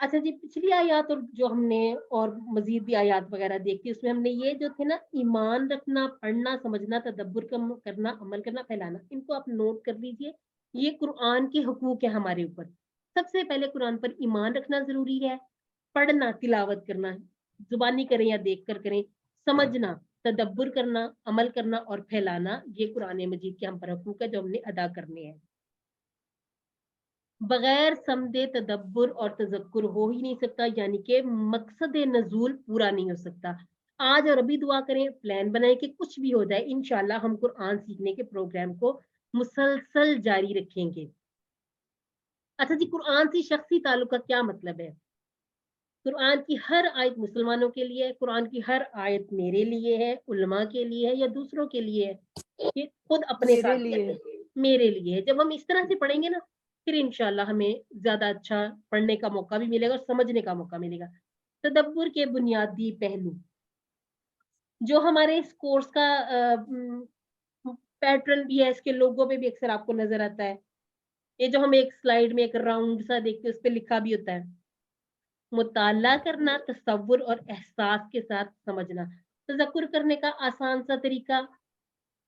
अच्छा जी, पिछली आयत और जो हमने और मजीद भी आयत वगैरह देखी, उसमें हमने ये जो थे ना, ईमान रखना, पढ़ना, समझना, तदब्बर करना, अमल करना, फैलाना, इनको आप नोट कर लीजिए। ये कुरान के हुकूक है हमारे ऊपर। सबसे पहले कुरान पर ईमान रखना जरूरी है, पढ़ना, तिलावत करना, जुबानी करें या देख कर करें, समझना, तदब्बर करना, अमल करना और फैलाना, ये कुरान मजीद के हम पर हुकूक है जो हमने अदा करने हैं। बगैर समझे तदब्बर और तजक्कुर हो ही नहीं सकता, यानी कि मकसद नजूल पूरा नहीं हो सकता। आज और अभी दुआ करें, प्लान बनाएं कि कुछ भी हो जाए, इंशाल्लाह हम कुरान सीखने के प्रोग्राम को मुसलसल जारी रखेंगे। अच्छा जी, कुरान से शख्सी ताल्लुक का क्या मतलब है? कुरान की हर आयत मुसलमानों के लिए है, कुरान की हर आयत मेरे लिए है, उलमा के लिए है या दूसरों के लिए है, ये खुद अपने मेरे साथ लिए। मेरे लिए है। जब हम इस तरह से पढ़ेंगे ना, फिर इंशाल्लाह हमें ज्यादा अच्छा पढ़ने का मौका भी मिलेगा और समझने का मौका मिलेगा। तदब्बर के बुनियादी पहलू जो हमारे इस कोर्स का पैटर्न भी है, इसके लोगों पे भी अक्सर आपको नजर आता है। ये जो हम एक स्लाइड में एक राउंड सा देखते हैं, उस पर लिखा भी होता है, मुताला करना, तसव्वुर और एहसास के साथ समझना। तजक्कुर करने का आसान सा तरीका,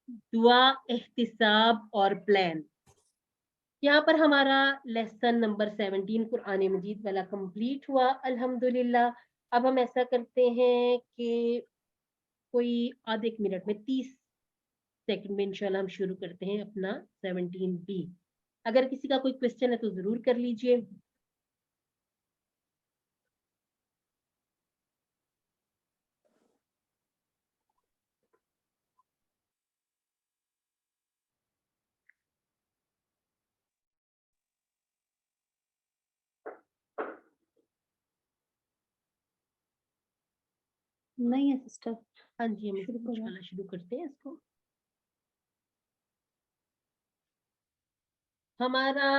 दुआ, एहतिसाब और प्लान। यहाँ पर हमारा लेसन नंबर 17 कुरान मजीद वाला कंप्लीट हुआ अल्हम्दुलिल्लाह। अब हम ऐसा करते हैं कि कोई आधे एक मिनट में 30 सेकंड में इंशाल्लाह हम शुरू करते हैं अपना 17B। अगर किसी का कोई क्वेश्चन है तो जरूर कर लीजिए। नहीं है सिस्टर। हाँ जी, हम शुरू करो। इंशाल्लाह शुरू करते हैं इसको। हमारा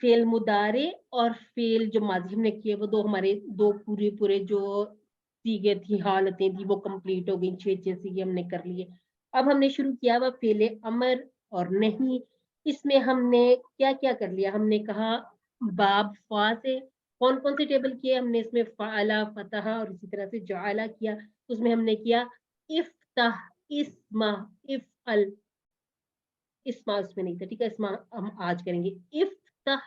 फेल मुदारे और फेल जो माजी हमने किए, वो दो हमारे दो पूरे पूरे जो सीगे थी, हालतें थी, वो कंप्लीट हो गई। 6 सीगे हमने कर लिए। अब हमने शुरू किया वह फेले अमर और नहीं। इसमें हमने क्या क्या कर लिया? हमने कहा बाब फा से कौन कौन से टेबल किए हमने, इसमें फाला, फतहा और इसी तरह से जाला किया। उसमें हमने किया इफ्ताह, इस्मा, इफअल, इस्मा उसमें नहीं था, ठीक है, इस्मा हम आज करेंगे। इफ्ताह,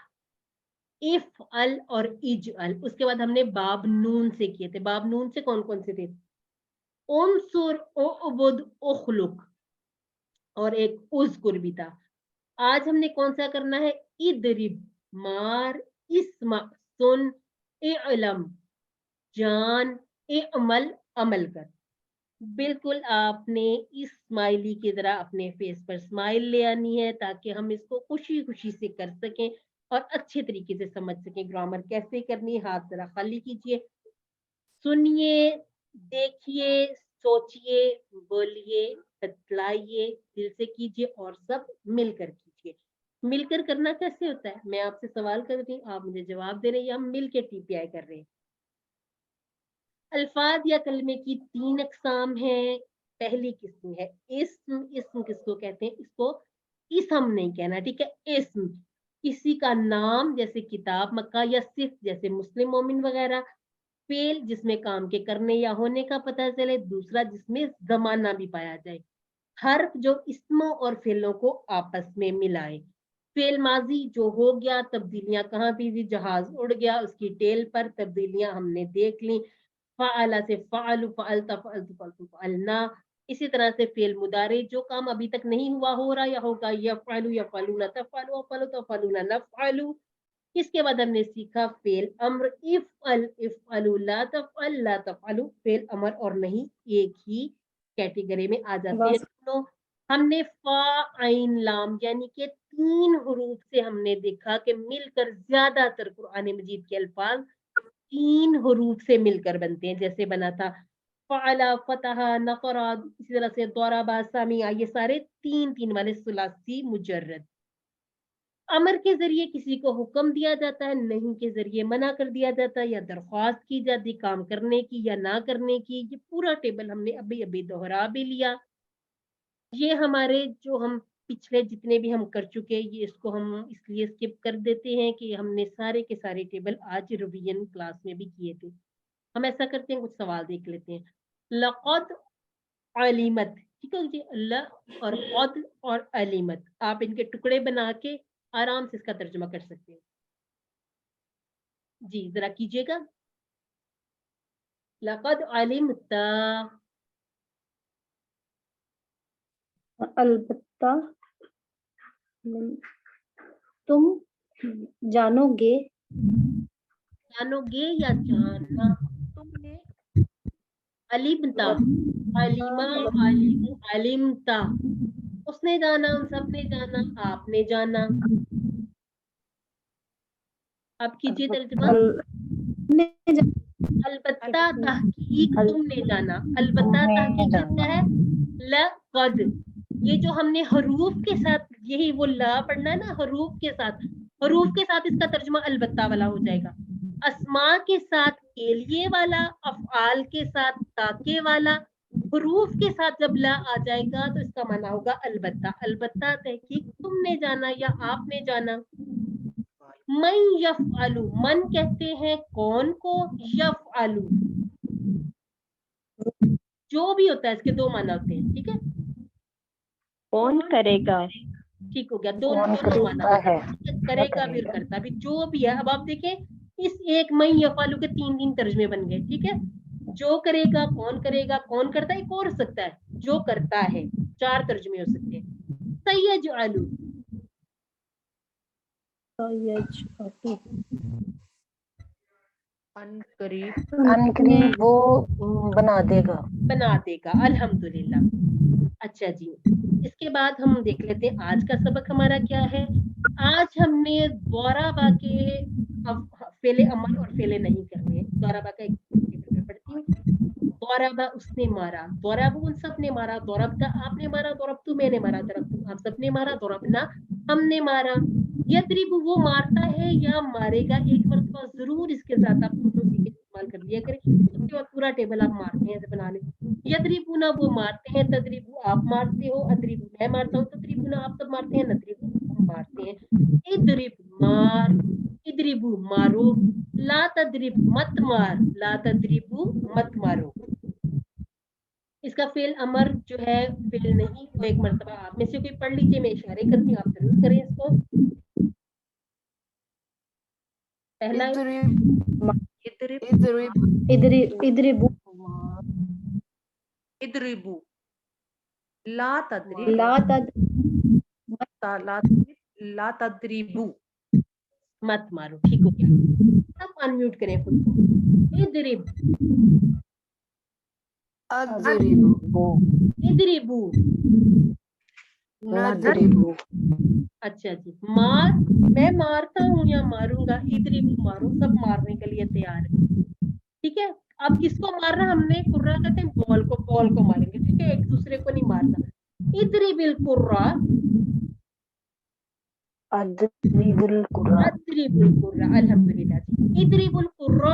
इफअल और इजअल। उसके बाद हमने बाब नून से किए थे। बाब नून से कौन कौन से थे? उनसुर, उबुद, उखलुक और एक उज़कुर भी था। आज हमने कौन सा करना है? इदरिब, मार, इस्मा, सुन, इलम, जान, इअमल, अमल कर। बिल्कुल आपने इस स्माइली की तरह अपने फेस पर स्माइल ले आनी है ताकि हम इसको खुशी खुशी से कर सकें और अच्छे तरीके से समझ सकें। ग्रामर कैसे करनी है, हाथ जरा खाली कीजिए, सुनिए, देखिए, सोचिए, बोलिए, बतलाइए, दिल से कीजिए और सब मिलकर कीजिए। मिलकर करना कैसे होता है? मैं आपसे सवाल कर रही हूँ, आप मुझे जवाब दे रहे हैं या हम मिल के टीपीआई कर रहे हैं? अल्फाज या कलमे की 3 अक़साम हैं। पहली किस्म है इस्म। इस्म किसको कहते हैं? इसको इसम नहीं कहना, ठीक है? इस्म किसी का नाम, जैसे किताब, मक्का, या सिर्फ जैसे मुस्लिम, मोमिन वगैरह। फेल जिसमें काम के करने या होने का पता चले। दूसरा जिसमें जमाना भी पाया जाए। हर्फ जो इस्मों और फेलों को आपस में मिलाए। फेल माजी जो हो गया, तब्दीलियां कहाँ भी हुई? जहाज उड़ गया, उसकी टेल पर तब्दीलियां हमने देख ली। फ़अला से फ़अलु, फ़अलता, फ़अलतु, फ़अलतु, फ़अलना। इसी तरह से फ़ेल मुदारे जो काम अभी तक नहीं हुआ, हो रहा या होगा। यफ़अलु, यफ़अलूना, तफ़अलु, अफ़अलु, तफ़अलूना, नफ़अलु। इसके बाद हमने सीखा फ़ेल अम्र। इफ़अल, इफ़अलु, ला तफ़अल, ला तफ़अलु। फ़ेल अमर और नहीं एक ही कैटेगरी में आ जाते हैं बस दोनों। हमने फ़ा, आइन, लाम यानी कि 3 हुरूफ से हमने देखा कि मिलकर ज़्यादातर कुरान मजीद के अल्फाज 3 हुरूफ से मिलकर बनते हैं। जैसे बना था फ़अला, फ़तहा, नक़रा, इसी तरह से ज़रबा, समिअ, ये सारे 3-3 वाले सुलासी मुजर्रद। अमर के ज़रिए किसी को हुक्म दिया जाता है, नहीं के ज़रिए मना कर दिया जाता है या दरख्वास्त की जाती काम करने की या ना करने की। ये पूरा टेबल हमने अभी-अभी दोहरा भी लिया। ये हमारे जो हम पिछले जितने भी हम कर चुके हैं, ये इसको हम इसलिए स्किप कर देते हैं कि हमने सारे के सारे टेबल आज रिवीजन क्लास में भी किए थे। हम ऐसा करते हैं, कुछ सवाल देख लेते हैं। लक़द अलिमत, ठीक है जी? ल और क़द और अलिमत, आप इनके टुकड़े बना के आराम से इसका तर्जुमा कर सकते हैं। जी, ज़रा कीजिएगा। लक़द अलिमता, अलबत्ता तुम जानोगे। जानोगे या जानना? तुमने अलिमता, अलिमा, अलिमु, अलिमता। उसने जाना, हम सबने जाना, आपने जाना। आप कीजिए तर्जुमा। अलबत्ता तहकीक तुमने जाना। अलबत्ता तहकीक किसका है? लक़द। ये जो हमने हरूफ के साथ, यही वो ला पढ़ना है ना, हरूफ के साथ। हरूफ के साथ इसका तर्जुमा अलबत्ता वाला हो जाएगा। अस्मा के साथ के लिए वाला, अफ़आल के साथ ताके वाला। हरूफ के साथ जब ला आ जाएगा तो इसका माना होगा अलबत्ता। अलबत्ता तहकीक तुमने जाना या आपने जाना। मन यफ़अलु, मन कहते हैं कौन को? यफ़अलु जो भी होता है, इसके 2 माना होते हैं, ठीक है? कौन करेगा? ठीक हो गया, दोनों माना होता है, करेगा भी और करता भी, जो भी है। अब आप देखें, इस एक मई यफ़अलु के 3-3 तर्जमे बन गए, ठीक है? जो करेगा, कौन करता है, एक और हो सकता है जो करता है। 4 तर्जमे हो सकते हैं। सयजअलु, अनकरीब वो बना देगा। बना देगा। अल्हम्दुलिल्लाह। अच्छा जी, इसके बाद हम देख लेते हैं आज का सबक हमारा क्या है। आज हमने दोराबा के, अब फेले अमल और फेले नहीं करने हैं। दोराबा का एक मैं पढ़ती हूँ। दोराबा उसने मारा, दोराबु उन सब ने मारा, दोरबता आपने मारा, दोरबतु मैंने मारा, दोरबतु आप सबने मारा, दोरबना हमने मारा। यदरिबु वो मारता है या मारेगा। एक मरतबा जरूर इसके साथ आप दोनों चीजें इस्तेमाल कर लिया करें, उसके बाद पूरा टेबल आप मारते हैं, ऐसे बना लें। यदरिबुना वो मारते हैं, तदरिबु आप मारते हो, अदरिबु मैं मारता हूँ, तदरिबुना आप सब मारते हैं, नदरिबु हम मारते हैं। इदरिब मार, इदरिबु मारो, ला तदरिब मत मार, ला तदरिबु मत मारो। इसका फेल अमर जो है, फेल नहीं, वो एक मरतबा आप में से कोई पढ़ लीजिए, मैं इशारे करती हूँ, आप जरूर करें इसको। पहला इदरिबु इदरिबु, ला तदरिब, ला तद ला तदरिबु, मत मारो। ठीक हो गया, सब अनम्यूट करें खुद को। इदरिब, अदरिबु इदरिबू। नदरिबु अच्छा जी, मार, मैं मारता हूँ या मारूंगा, इदरिबू मारो, सब मारने के लिए तैयार है। ठीक है, अब किसको मारना, हमने कुर्रा कहते हैं बॉल को मारेंगे, ठीक है, एक दूसरे को नहीं मारना। इदरिबिल कुर्रा, अदरिबुल कुर्रा अदरिबुल कुर्रा, अल्हम्दुलिल्लाह जी। इदरिबुल कुर्रा,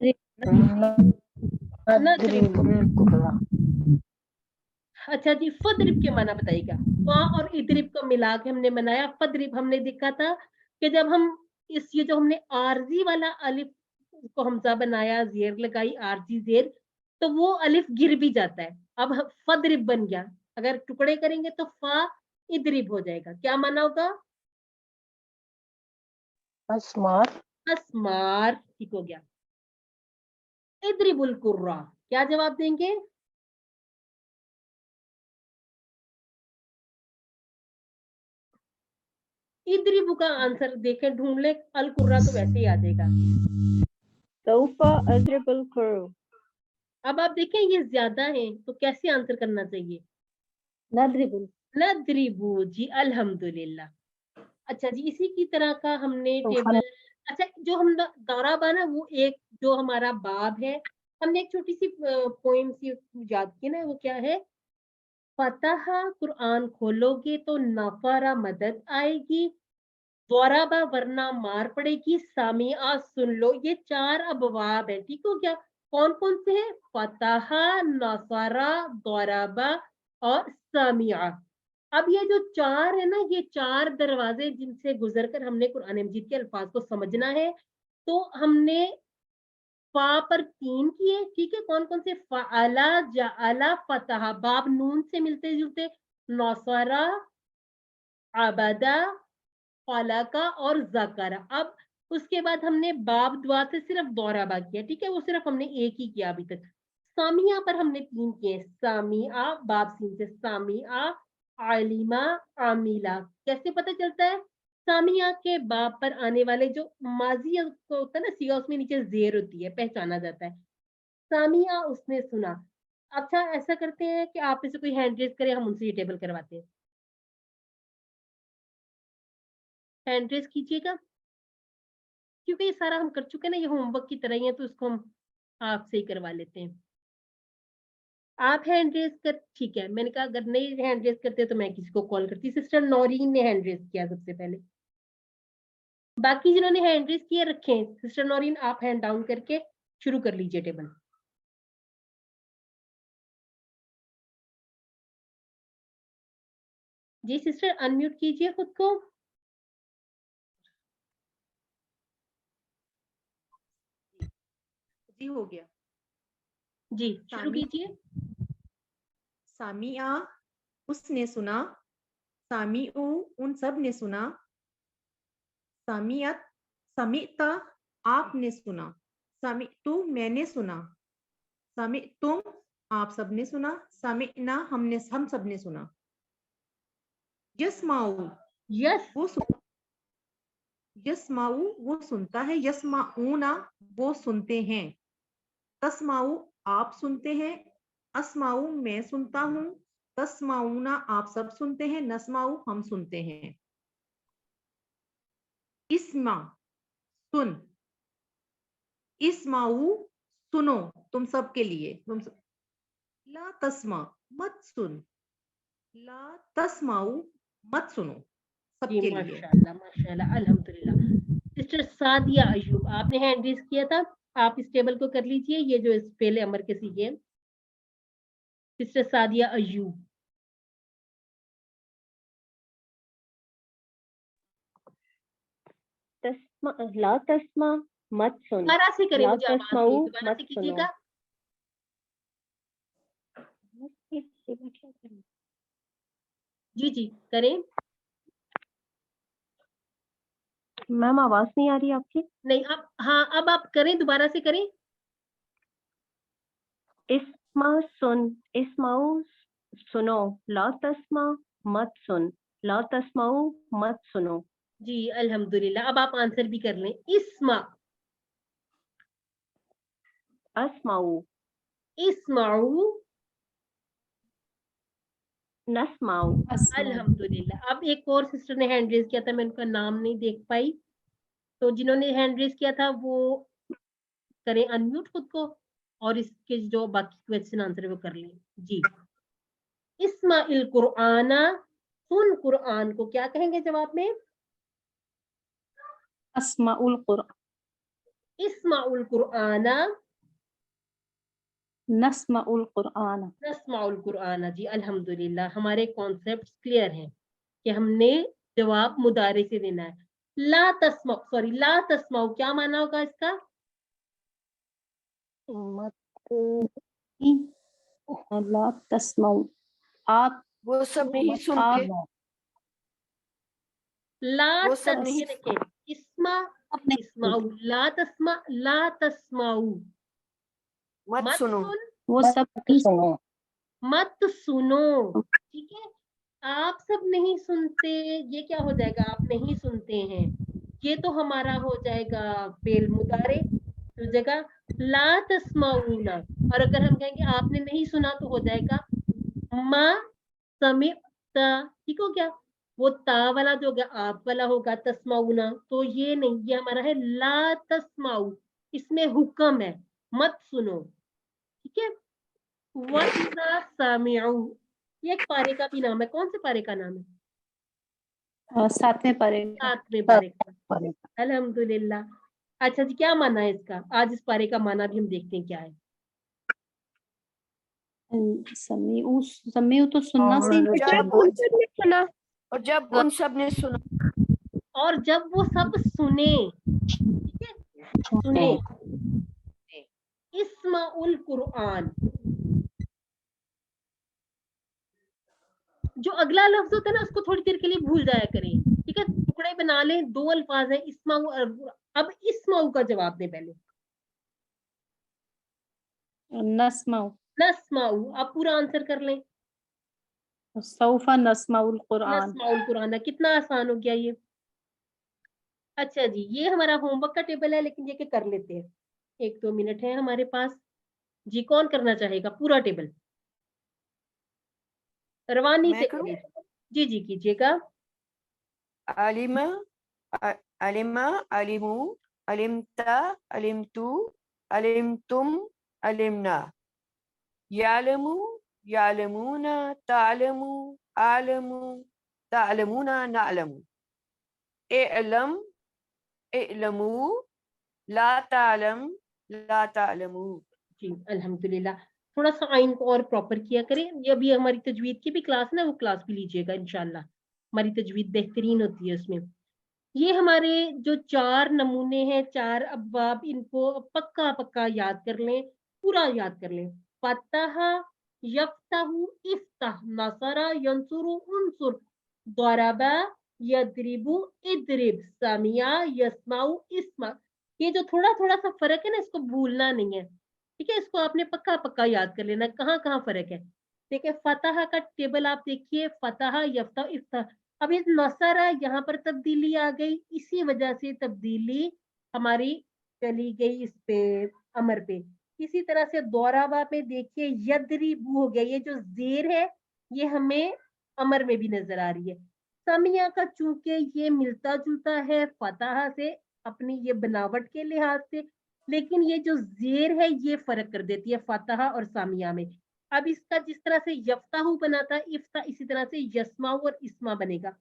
नदरिबु। अदरिबुल कुर्रा अच्छा जी, फदरिब के माना बताइएगा। फा और इदरिब को मिला के हमने बनाया फदरिब। हमने देखा था कि जब हम ये जो हमने आरजी वाला अलिफ को हमजा बनाया, जेर लगाई, आरजी जेर, तो वो अलिफ गिर भी जाता है। अब फदरिब बन गया, अगर टुकड़े करेंगे तो फा इदरिब हो जाएगा। क्या माना होगा? असमार असमार, ठीक हो गया। इदरिबुल कुर्रा, क्या जवाब देंगे? इदरिबु का आंसर देखें, ढूंढ ले, अल कुर्रा तो वैसे ही आ जाएगा। सौफा अजरबल कुर्र। अब आप देखें ये ज्यादा है तो कैसे आंसर करना चाहिए? नदरिबुल नदरिबू जी, अल्हम्दुलिल्लाह। अच्छा जी, इसी की तरह का हमने तोहफा टेबल, अच्छा जो हम दौराबा ना, वो एक जो हमारा बाब है, हमने एक छोटी सी पोइम सी याद की ना, वो क्या है? फतह, कुरान खोलोगे तो नफरा मदद आएगी, दौराबा वरना मार पड़ेगी, सामिया सुन लो। ये 4 अबवाब है, ठीक हो गया? कौन कौन से हैं? फतह, नफरा, दौराबा और सामिया। अब ये जो 4 है ना, ये 4 दरवाजे जिनसे गुजरकर हमने कुरान मजीद के अल्फाज को समझना है। तो हमने फा पर 3 किए, ठीक है? कौन कौन से? फ़अला, जअला, फतह, बाब नून से मिलते जुलते, नौसरा, अबदा, फलका और ज़करा। अब उसके बाद हमने बाब दुआ से सिर्फ दौराबा किया, ठीक है? वो सिर्फ हमने एक ही किया अभी तक। सामिया पर हमने 3 किए, सामिया, बाब सीन से सामिया, आलिमा, आमिला। कैसे पता चलता है? सामिया के बाब पर आने वाले जो माजी होता है ना सीगा, उसमें नीचे जेर होती है, पहचाना जाता है। सामिया, उसने सुना। अच्छा, ऐसा करते हैं कि आप में से कोई हैंड रेज करे, हम उनसे ये टेबल करवाते हैं। हैंड रेज कीजिएगा, क्योंकि ये सारा हम कर चुके हैं ना, ये होमवर्क की तरह ही है, तो इसको हम आपसे ही करवा लेते हैं। आप हैंड रेज कर, ठीक है, मैंने कहा अगर नहीं हैंड रेज करते तो मैं किसी को कॉल करती। सिस्टर नौरीन ने हैंड रेज किया सबसे पहले, बाकी जिन्होंने हैंड रेज किए रखें। सिस्टर नौरीन, आप हैंड डाउन करके शुरू कर लीजिए टेबल। जी सिस्टर, अनम्यूट कीजिए खुद को। जी हो गया जी शुरू कीजिए। सामिया, उसने सुना, सामिऊ, उन सब ने सुना, सामियत, समिता, आपने सुना, समितु, मैंने सुना, समितुम, आप सबने सुना, समिना, हम सबने सुना। यस्माऊ, यस, वो सुन, यस्माऊ वो सुनता है, यस्माऊना वो सुनते हैं, तस्माऊ आप सुनते हैं, अस्माऊ मैं सुनता हूँ, तस्माऊना आप सब सुनते हैं, नस्माऊ हम सुनते हैं। इस्मा सुन, इस्माऊ सुनो, तुम सब के लिए, तुम सब। ला तस्मा मत सुन, ला तस्माऊ मत सुनो, जी सबके लिए। माशाल्लाह माशाल्लाह, अल्हम्दुलिल्लाह। सिस्टर सादिया अयूब, आपने हैंड रेज किया था, आप इस टेबल को कर लीजिए, ये जो इस पहले अमर के सीखे। सिस्टर सादिया अयूब, तस्मा ला तस्मा मत सुन, दोबारा से करें, ला मुझे आवाज तस्माऊ नहीं, दोबारा मत से सुनो। कीजिएगा। जी जी करें। मैम आवाज नहीं आ रही आपकी? नहीं, अब हाँ, अब आप करें, दोबारा से करें। इस्मा सुन, इस्माऊ सुनो, ला तस्मा मत सुन, ला तस्माऊ मत सुनो। जी अल्हम्दुलिल्लाह, अब आप आंसर भी कर लें। इस्मा, अस्माऊ इस्माऊ, नस्माउ, अल्हम्दुलिल्लाह। अब एक और सिस्टर ने हैंड रेज किया था, मैं उनका नाम नहीं देख पाई, तो जिन्होंने हैंड रेज किया था वो करें अनम्यूट खुद को, और इसके जो बाकी क्वेश्चन आंसर है वो कर लें जी। इस्माइल कुरआना, सुन कुरआन को क्या कहेंगे जवाब में? अस्माउल कुरआन, इस्माउल कुरआना, नस्माउल कुरआन। नस्माउल कुरआना जी। अल्हम्दुलिल्लाह, हमारे कॉन्सेप्ट क्लियर हैं कि हमने जवाब मुदारे से देना है। ला तस्माउ, सॉरी ला तस्माउ क्या माना होगा इसका? मत ला तस्माउ, आप वो सब नहीं मत सुनते, आप ला वो सब नहीं ये देखें, इस्माउ, ला तस्मा, ला तस्माउ, मत मत सुनो, सुन, वो सब सुनो, मत सुनो, ठीक है। आप सब नहीं सुनते, ये क्या हो जाएगा? आप नहीं सुनते हैं, ये तो हमारा हो जाएगा फेल मुदारे, तो जगह ला तस्माऊना। और अगर हम कहेंगे आपने नहीं सुना तो हो जाएगा मा समिअता, ठीक हो गया। वो ता वाला जो होगा आप वाला होगा तस्माऊना, तो ये नहीं, ये हमारा है ला तस्माऊ, इसमें हुक्म है मत सुनो, ठीक है। वइज़ा सामिऊ, ये एक पारे का भी नाम है, कौन से पारे का नाम है? सातवें पारे का। सातवें पारे का, अल्हम्दुलिल्लाह। अच्छा जी, क्या माना है इसका? आज इस पारे का माना भी हम देखते हैं क्या है। समीउ, समीउ तो सुनना से जब उन सब ने सुना, और जब उन सब ने सुना, और जब वो सब सुने, ठीक है, सुने। इस्माउल कुरआन, जो अगला लफ्ज होता है ना उसको थोड़ी देर के लिए भूल जाया करें, ठीक है। टुकड़े बना लें, दो अल्फाज है इस्माउ और, अब इस्माउ का जवाब दें पहले। नस्माउ, नस्माउ, आप पूरा आंसर कर लें। सौफा नस्माउल कुरआन। नस्माउल कुरआन, कितना आसान हो गया ये। अच्छा जी, ये हमारा होमवर्क का टेबल है, लेकिन ये के कर लेते हैं, 1-2 मिनट है हमारे पास जी। कौन करना चाहेगा पूरा टेबल? रवानी मैं से करूं? करिए जी, जी कीजिएगा। अलिमा, अलिमा, अलिमू, अलिमता, अलिमतु, अलिमतुम, अलिमना, यालमू, यालमूना, तालमू, आलमू, तालमूना, नालमू, इलम, इलमू, ला तालम, ला तालमू। जी अल्हम्दुलिल्लाह। थोड़ा सा आइन को और प्रॉपर किया करें। ये अभी हमारी तजवीद की भी क्लास ना, वो क्लास भी लीजिएगा इंशाल्लाह, हमारी तजवीद बेहतरीन होती है उसमें। ये हमारे जो 4 नमूने हैं, 4 अब्वाब, इनको पक्का पक्का याद कर लें, पूरा याद कर लें। फतहा, यफ्तहु, इफ्तह, नसरा, यंसुरु, उनसुर, दरबा, यद्रिबु, इद्रिब, समिया, यस्माउ, इस्मा। ये जो थोड़ा थोड़ा सा फर्क है ना, इसको भूलना नहीं है, ठीक है। इसको आपने पक्का पक्का याद कर लेना, कहाँ कहाँ फर्क है। देखिए फतहा का टेबल आप देखिए, फतहा, यफ्तह, इफ्तह। अब ये नसर है, यहाँ पर तब्दीली आ गई, इसी वजह से तब्दीली हमारी चली गई इस पे, अमर पे। इसी तरह से दौराबा पे देखिए यद्रिबू हो गया, ये जो जेर है ये हमें अमर में भी नजर आ रही है। समिया का चूंकि ये मिलता जुलता है फतहा से अपनी ये बनावट के लिहाज से, लेकिन ये जो जेर है ये फर्क कर देती है फतहा और सामिया में। अब इसका जिस तरह से यफ्ताहू बना था इफ्ता, इसी तरह से यस्माऊ और इस्मा बनेगा।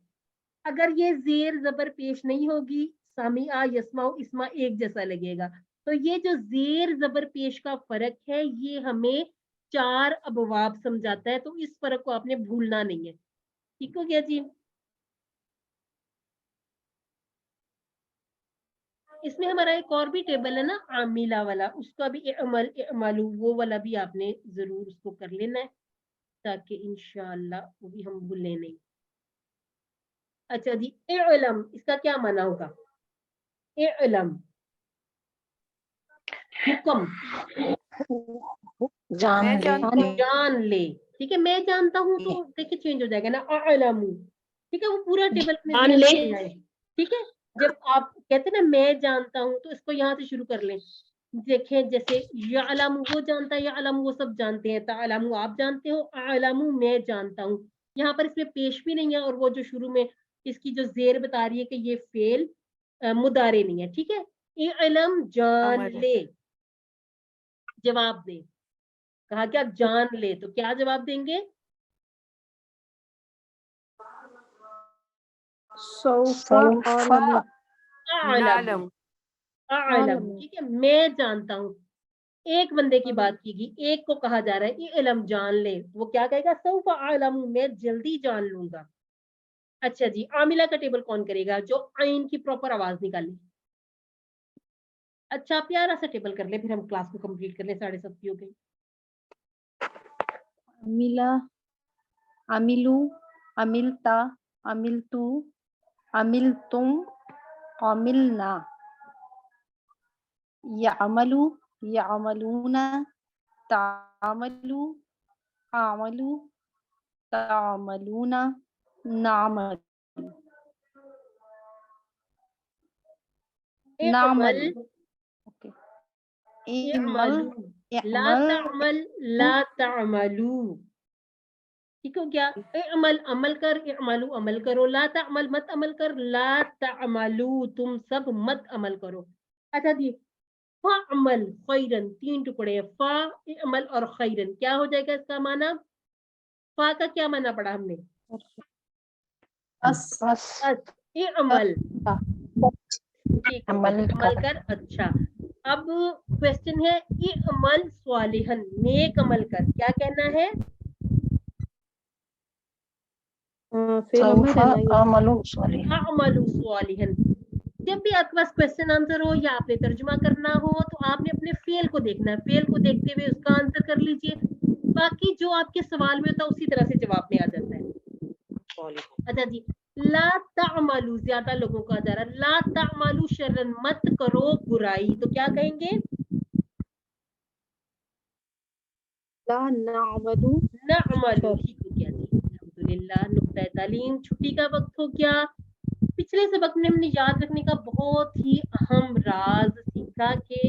अगर ये जेर जबर पेश नहीं होगी, सामिया, यस्माऊ, इस्मा एक जैसा लगेगा। तो ये जो जेर जबर पेश का फर्क है ये हमें 4 अबवाब समझाता है, तो इस फर्क को आपने भूलना नहीं है, ठीक हो गया जी। इसमें हमारा एक और भी टेबल है ना आमिला वाला, उसका भी अमल अमलू, वो वाला भी आपने जरूर उसको कर लेना है, ताकि इंशाअल्लाह वो भी हम भूलें नहीं। अच्छा जी, इल्म, इसका क्या माना होगा? इल्म, हुक्म, मैं जानता हूँ, जान ले, ठीक है। मैं जानता हूँ तो देखिए चेंज हो जाएगा ना, अअलमू, ठीक है। वो पूरा टेबल जान ले। ठीक है। जब आप कहते हैं ना मैं जानता हूँ, तो इसको यहाँ से शुरू कर लें, देखें जैसे यअलम वो जानता है, यअलम वो सब जानते हैं, तअलमु आप जानते हो, अअलमु मैं जानता हूँ। यहाँ पर इसमें पेश भी नहीं है, और वो जो शुरू में इसकी जो जेर बता रही है कि ये फेल मुदारे नहीं है, ठीक है। इल्म जान अमर है। ले, जवाब दे, कहा क्या जान ले, तो क्या जवाब देंगे? सौफा आलमु आलम, नालम। आलम, ठीक है, मैं जानता हूँ। एक बंदे की बात की गई, एक को कहा जा रहा है ये इल्म जान ले, वो क्या कहेगा? सौफा आलम, मैं जल्दी जान लूंगा। अच्छा जी, आमिला का टेबल कौन करेगा जो आइन की प्रॉपर आवाज निकाले? अच्छा प्यारा सा टेबल कर ले, फिर हम क्लास को कंप्लीट कर ले, 7:30 हो गई। अमिला अमिलू अमिलता अमिलतू अमिलतुम अमिलना यामलू यामलूना तामलू आमलू तामलूना नामल नामल इअमल, ओके इअमलू, ला इअमल तामल, ला तामलू, ठीक हो गया। इअमल अमल कर, इअमलू अमल करो, ला तामल मत अमल कर, ला तामलू तुम सब मत अमल करो। अच्छा जी, फाअमल खैरन, 3 टुकड़े हैं, फा इअमल और खैरन, क्या हो जाएगा इसका माना? फा का क्या माना पढ़ा हमने? इअमल, ठीक है, अमल कर, अच्छा। अब क्वेश्चन है इअमल स्वालिहन, नेक अमल कर, क्या कहना है? अमलु स्वालिहन। अमलु स्वालिहन। जब भी आपके पास क्वेश्चन आंसर हो या आपने तर्जुमा करना हो तो आपने अपने फेल को देखना है, फेल को देखते हुए उसका आंसर कर लीजिए, बाकी जो आपके सवाल में होता है उसी तरह से जवाब में आ जाता है। अच्छा जी, ला तामलू, ज्यादा लोगों का जा रहा है, ला तामलू शर्रन, मत करो बुराई, तो क्या कहेंगे? ला नामलू नअमलू, ठीक हो गया जी, अल्हम्दुलिल्लाह। नुक्ता तालीम, छुट्टी का वक्त हो गया। पिछले सबक में हमने याद रखने का बहुत ही अहम राज सीखा कि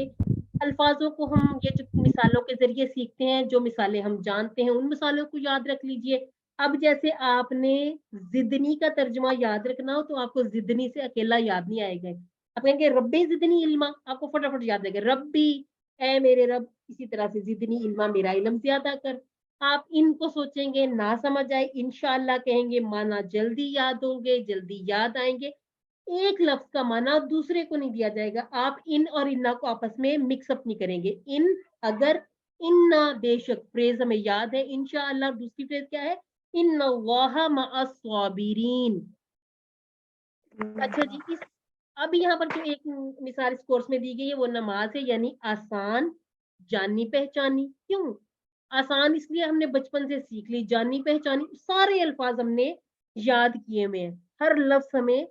अल्फाजों को हम ये जो मिसालों के जरिए सीखते हैं, जो मिसालें हम जानते हैं उन मिसालों को याद रख लीजिए। अब जैसे आपने जिदनी का तर्जुमा याद रखना हो तो आपको जिदनी से अकेला याद नहीं आएगा, आप कहेंगे रब्बी जिदनी इल्मा, आपको फटाफट याद आएगा, रब्बी ए मेरे रब, इसी तरह से जिदनी इल्मा, मेरा इल्म ज्यादा कर। आप इनको सोचेंगे ना समझ आए, इंशाअल्लाह कहेंगे माना जल्दी याद होंगे, जल्दी याद आएंगे। एक लफ्ज का माना दूसरे को नहीं दिया जाएगा, आप इन और इन्ना को आपस में मिक्सअप नहीं करेंगे। इन अगर, इन्ना बेशक, फ्रेज हमें याद है इंशाअल्लाह। दूसरी फ्रेज क्या है? इन्नल्लाहा मअस साबिरीन। अच्छा जी, इस अब यहाँ पर जो एक मिसाल इस कोर्स में दी गई है वो नमाज है, यानी आसान, जानी पहचानी। क्यों आसान? इसलिए हमने बचपन से सीख ली, जानी पहचानी, सारे अल्फाज हमने याद किए हुए हैं, हर लफ्ज हमें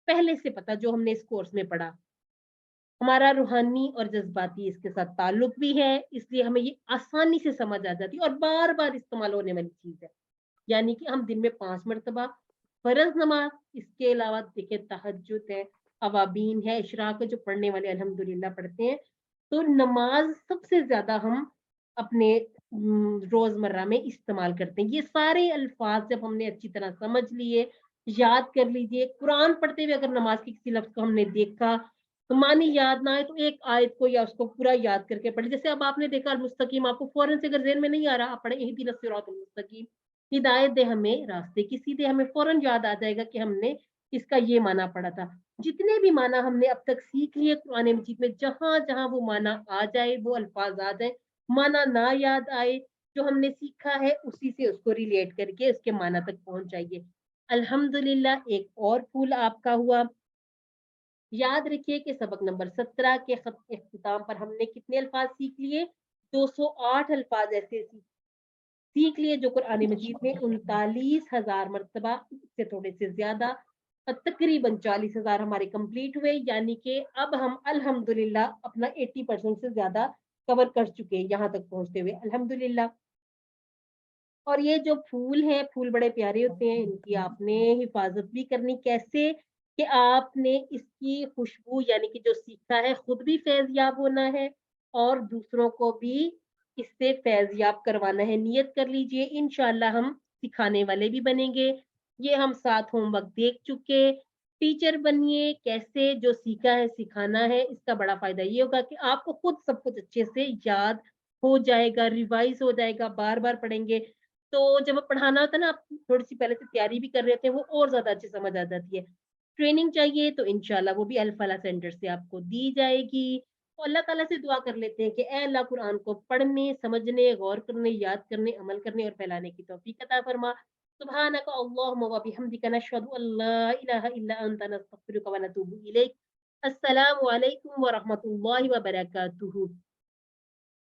पहले से पता जो हमने इस कोर्स में पढ़ा। हमारा रूहानी और जज्बाती इसके साथ ताल्लुक भी है, इसलिए हमें ये आसानी से समझ आ जाती है और बार बार इस्तेमाल होने वाली चीज है। यानी कि हम दिन में 5 मरतबा फर्ज नमाज, इसके अलावा देखिए तहज्जुद है, अवाबीन है, इशराक है, जो पढ़ने वाले अल्हम्दुलिल्लाह पढ़ते हैं। तो नमाज सबसे ज्यादा हम अपने रोजमर्रा में इस्तेमाल करते हैं। ये सारे अल्फाज जब हमने अच्छी तरह समझ लिए, याद कर लीजिए। कुरान पढ़ते हुए अगर नमाज के किसी लफ्ज को हमने देखा तो मानी याद ना आए तो एक आयत को या उसको पूरा याद करके पढ़े। जैसे अब आपने देखा मुस्तकीम, आपको फौरन से अगर ज़हन में नहीं आ रहा, आप पढ़े इहदिना सिरातल मुस्तकीम, हिदायत दे हमें रास्ते की सीधे, हमें फौरन याद आ जाएगा कि हमने इसका ये माना पढ़ा था। जितने भी माना हमने अब तक सीख लिए कुरान मजीद में, जहां जहां वो माना आ जाए, वो अल्फाज आ जाए, माना ना याद आए, जो हमने सीखा है उसी से उसको रिलेट करके उसके माना तक पहुंच जाइए। अल्हम्दुलिल्लाह, एक और फूल आपका हुआ। याद रखिए कि सबक नंबर 17 के इख्तिताम पर हमने कितने अल्फाज सीख लिए? 208 अल्फाज ऐसे सीख लिए जो कुरान मजीद में 39,000 मरतबा, इससे थोड़े से ज्यादा, तकरीबन 40,000 हमारे कंप्लीट हुए। यानी कि अब हम अल्हम्दुलिल्लाह अपना 80% से ज्यादा कवर कर चुके हैं यहाँ तक पहुंचते हुए, अल्हम्दुलिल्लाह। और ये जो फूल हैं, फूल बड़े प्यारे होते हैं, इनकी आपने हिफाजत भी करनी। कैसे? कि आपने इसकी खुशबू यानी कि जो सीखा है खुद भी फैज याब होना है, اور دوسروں کو بھی اس سے فیض یاب کروانا ہے. نیت کر لیجئے انشاءاللہ ہم سکھانے والے بھی بنیں گے. یہ ہم ساتھ ہوم ورک دیکھ چکے. ٹیچر بنیے کیسے, جو سیکھا ہے سکھانا ہے. اس کا بڑا فائدہ یہ ہوگا کہ آپ کو خود سب کچھ اچھے سے یاد ہو جائے گا, ریوائز ہو جائے گا, بار بار پڑھیں گے تو جب پڑھانا ہوتا ہے نا, آپ تھوڑی سی پہلے سے تیاری بھی کر رہے ہوتے ہیں, وہ اور زیادہ اچھی سمجھ آ جاتی ہے. ٹریننگ چاہیے تو انشاءاللہ وہ بھی الفلاح سینٹر سے آپ کو دی جائے گی. تو اللہ تعالیٰ سے دعا کر لیتے ہیں کہ اے اللہ قرآن کو پڑھنے, سمجھنے, غور کرنے, یاد کرنے, عمل کرنے اور پھیلانے کی توفیق عطا فرما. سبحانک اللہم و بحمدک نشہد ان لا الہ الا انت نستغفرک و نتوب الیک. السلام علیکم ورحمۃ اللہ وبرکاتہ.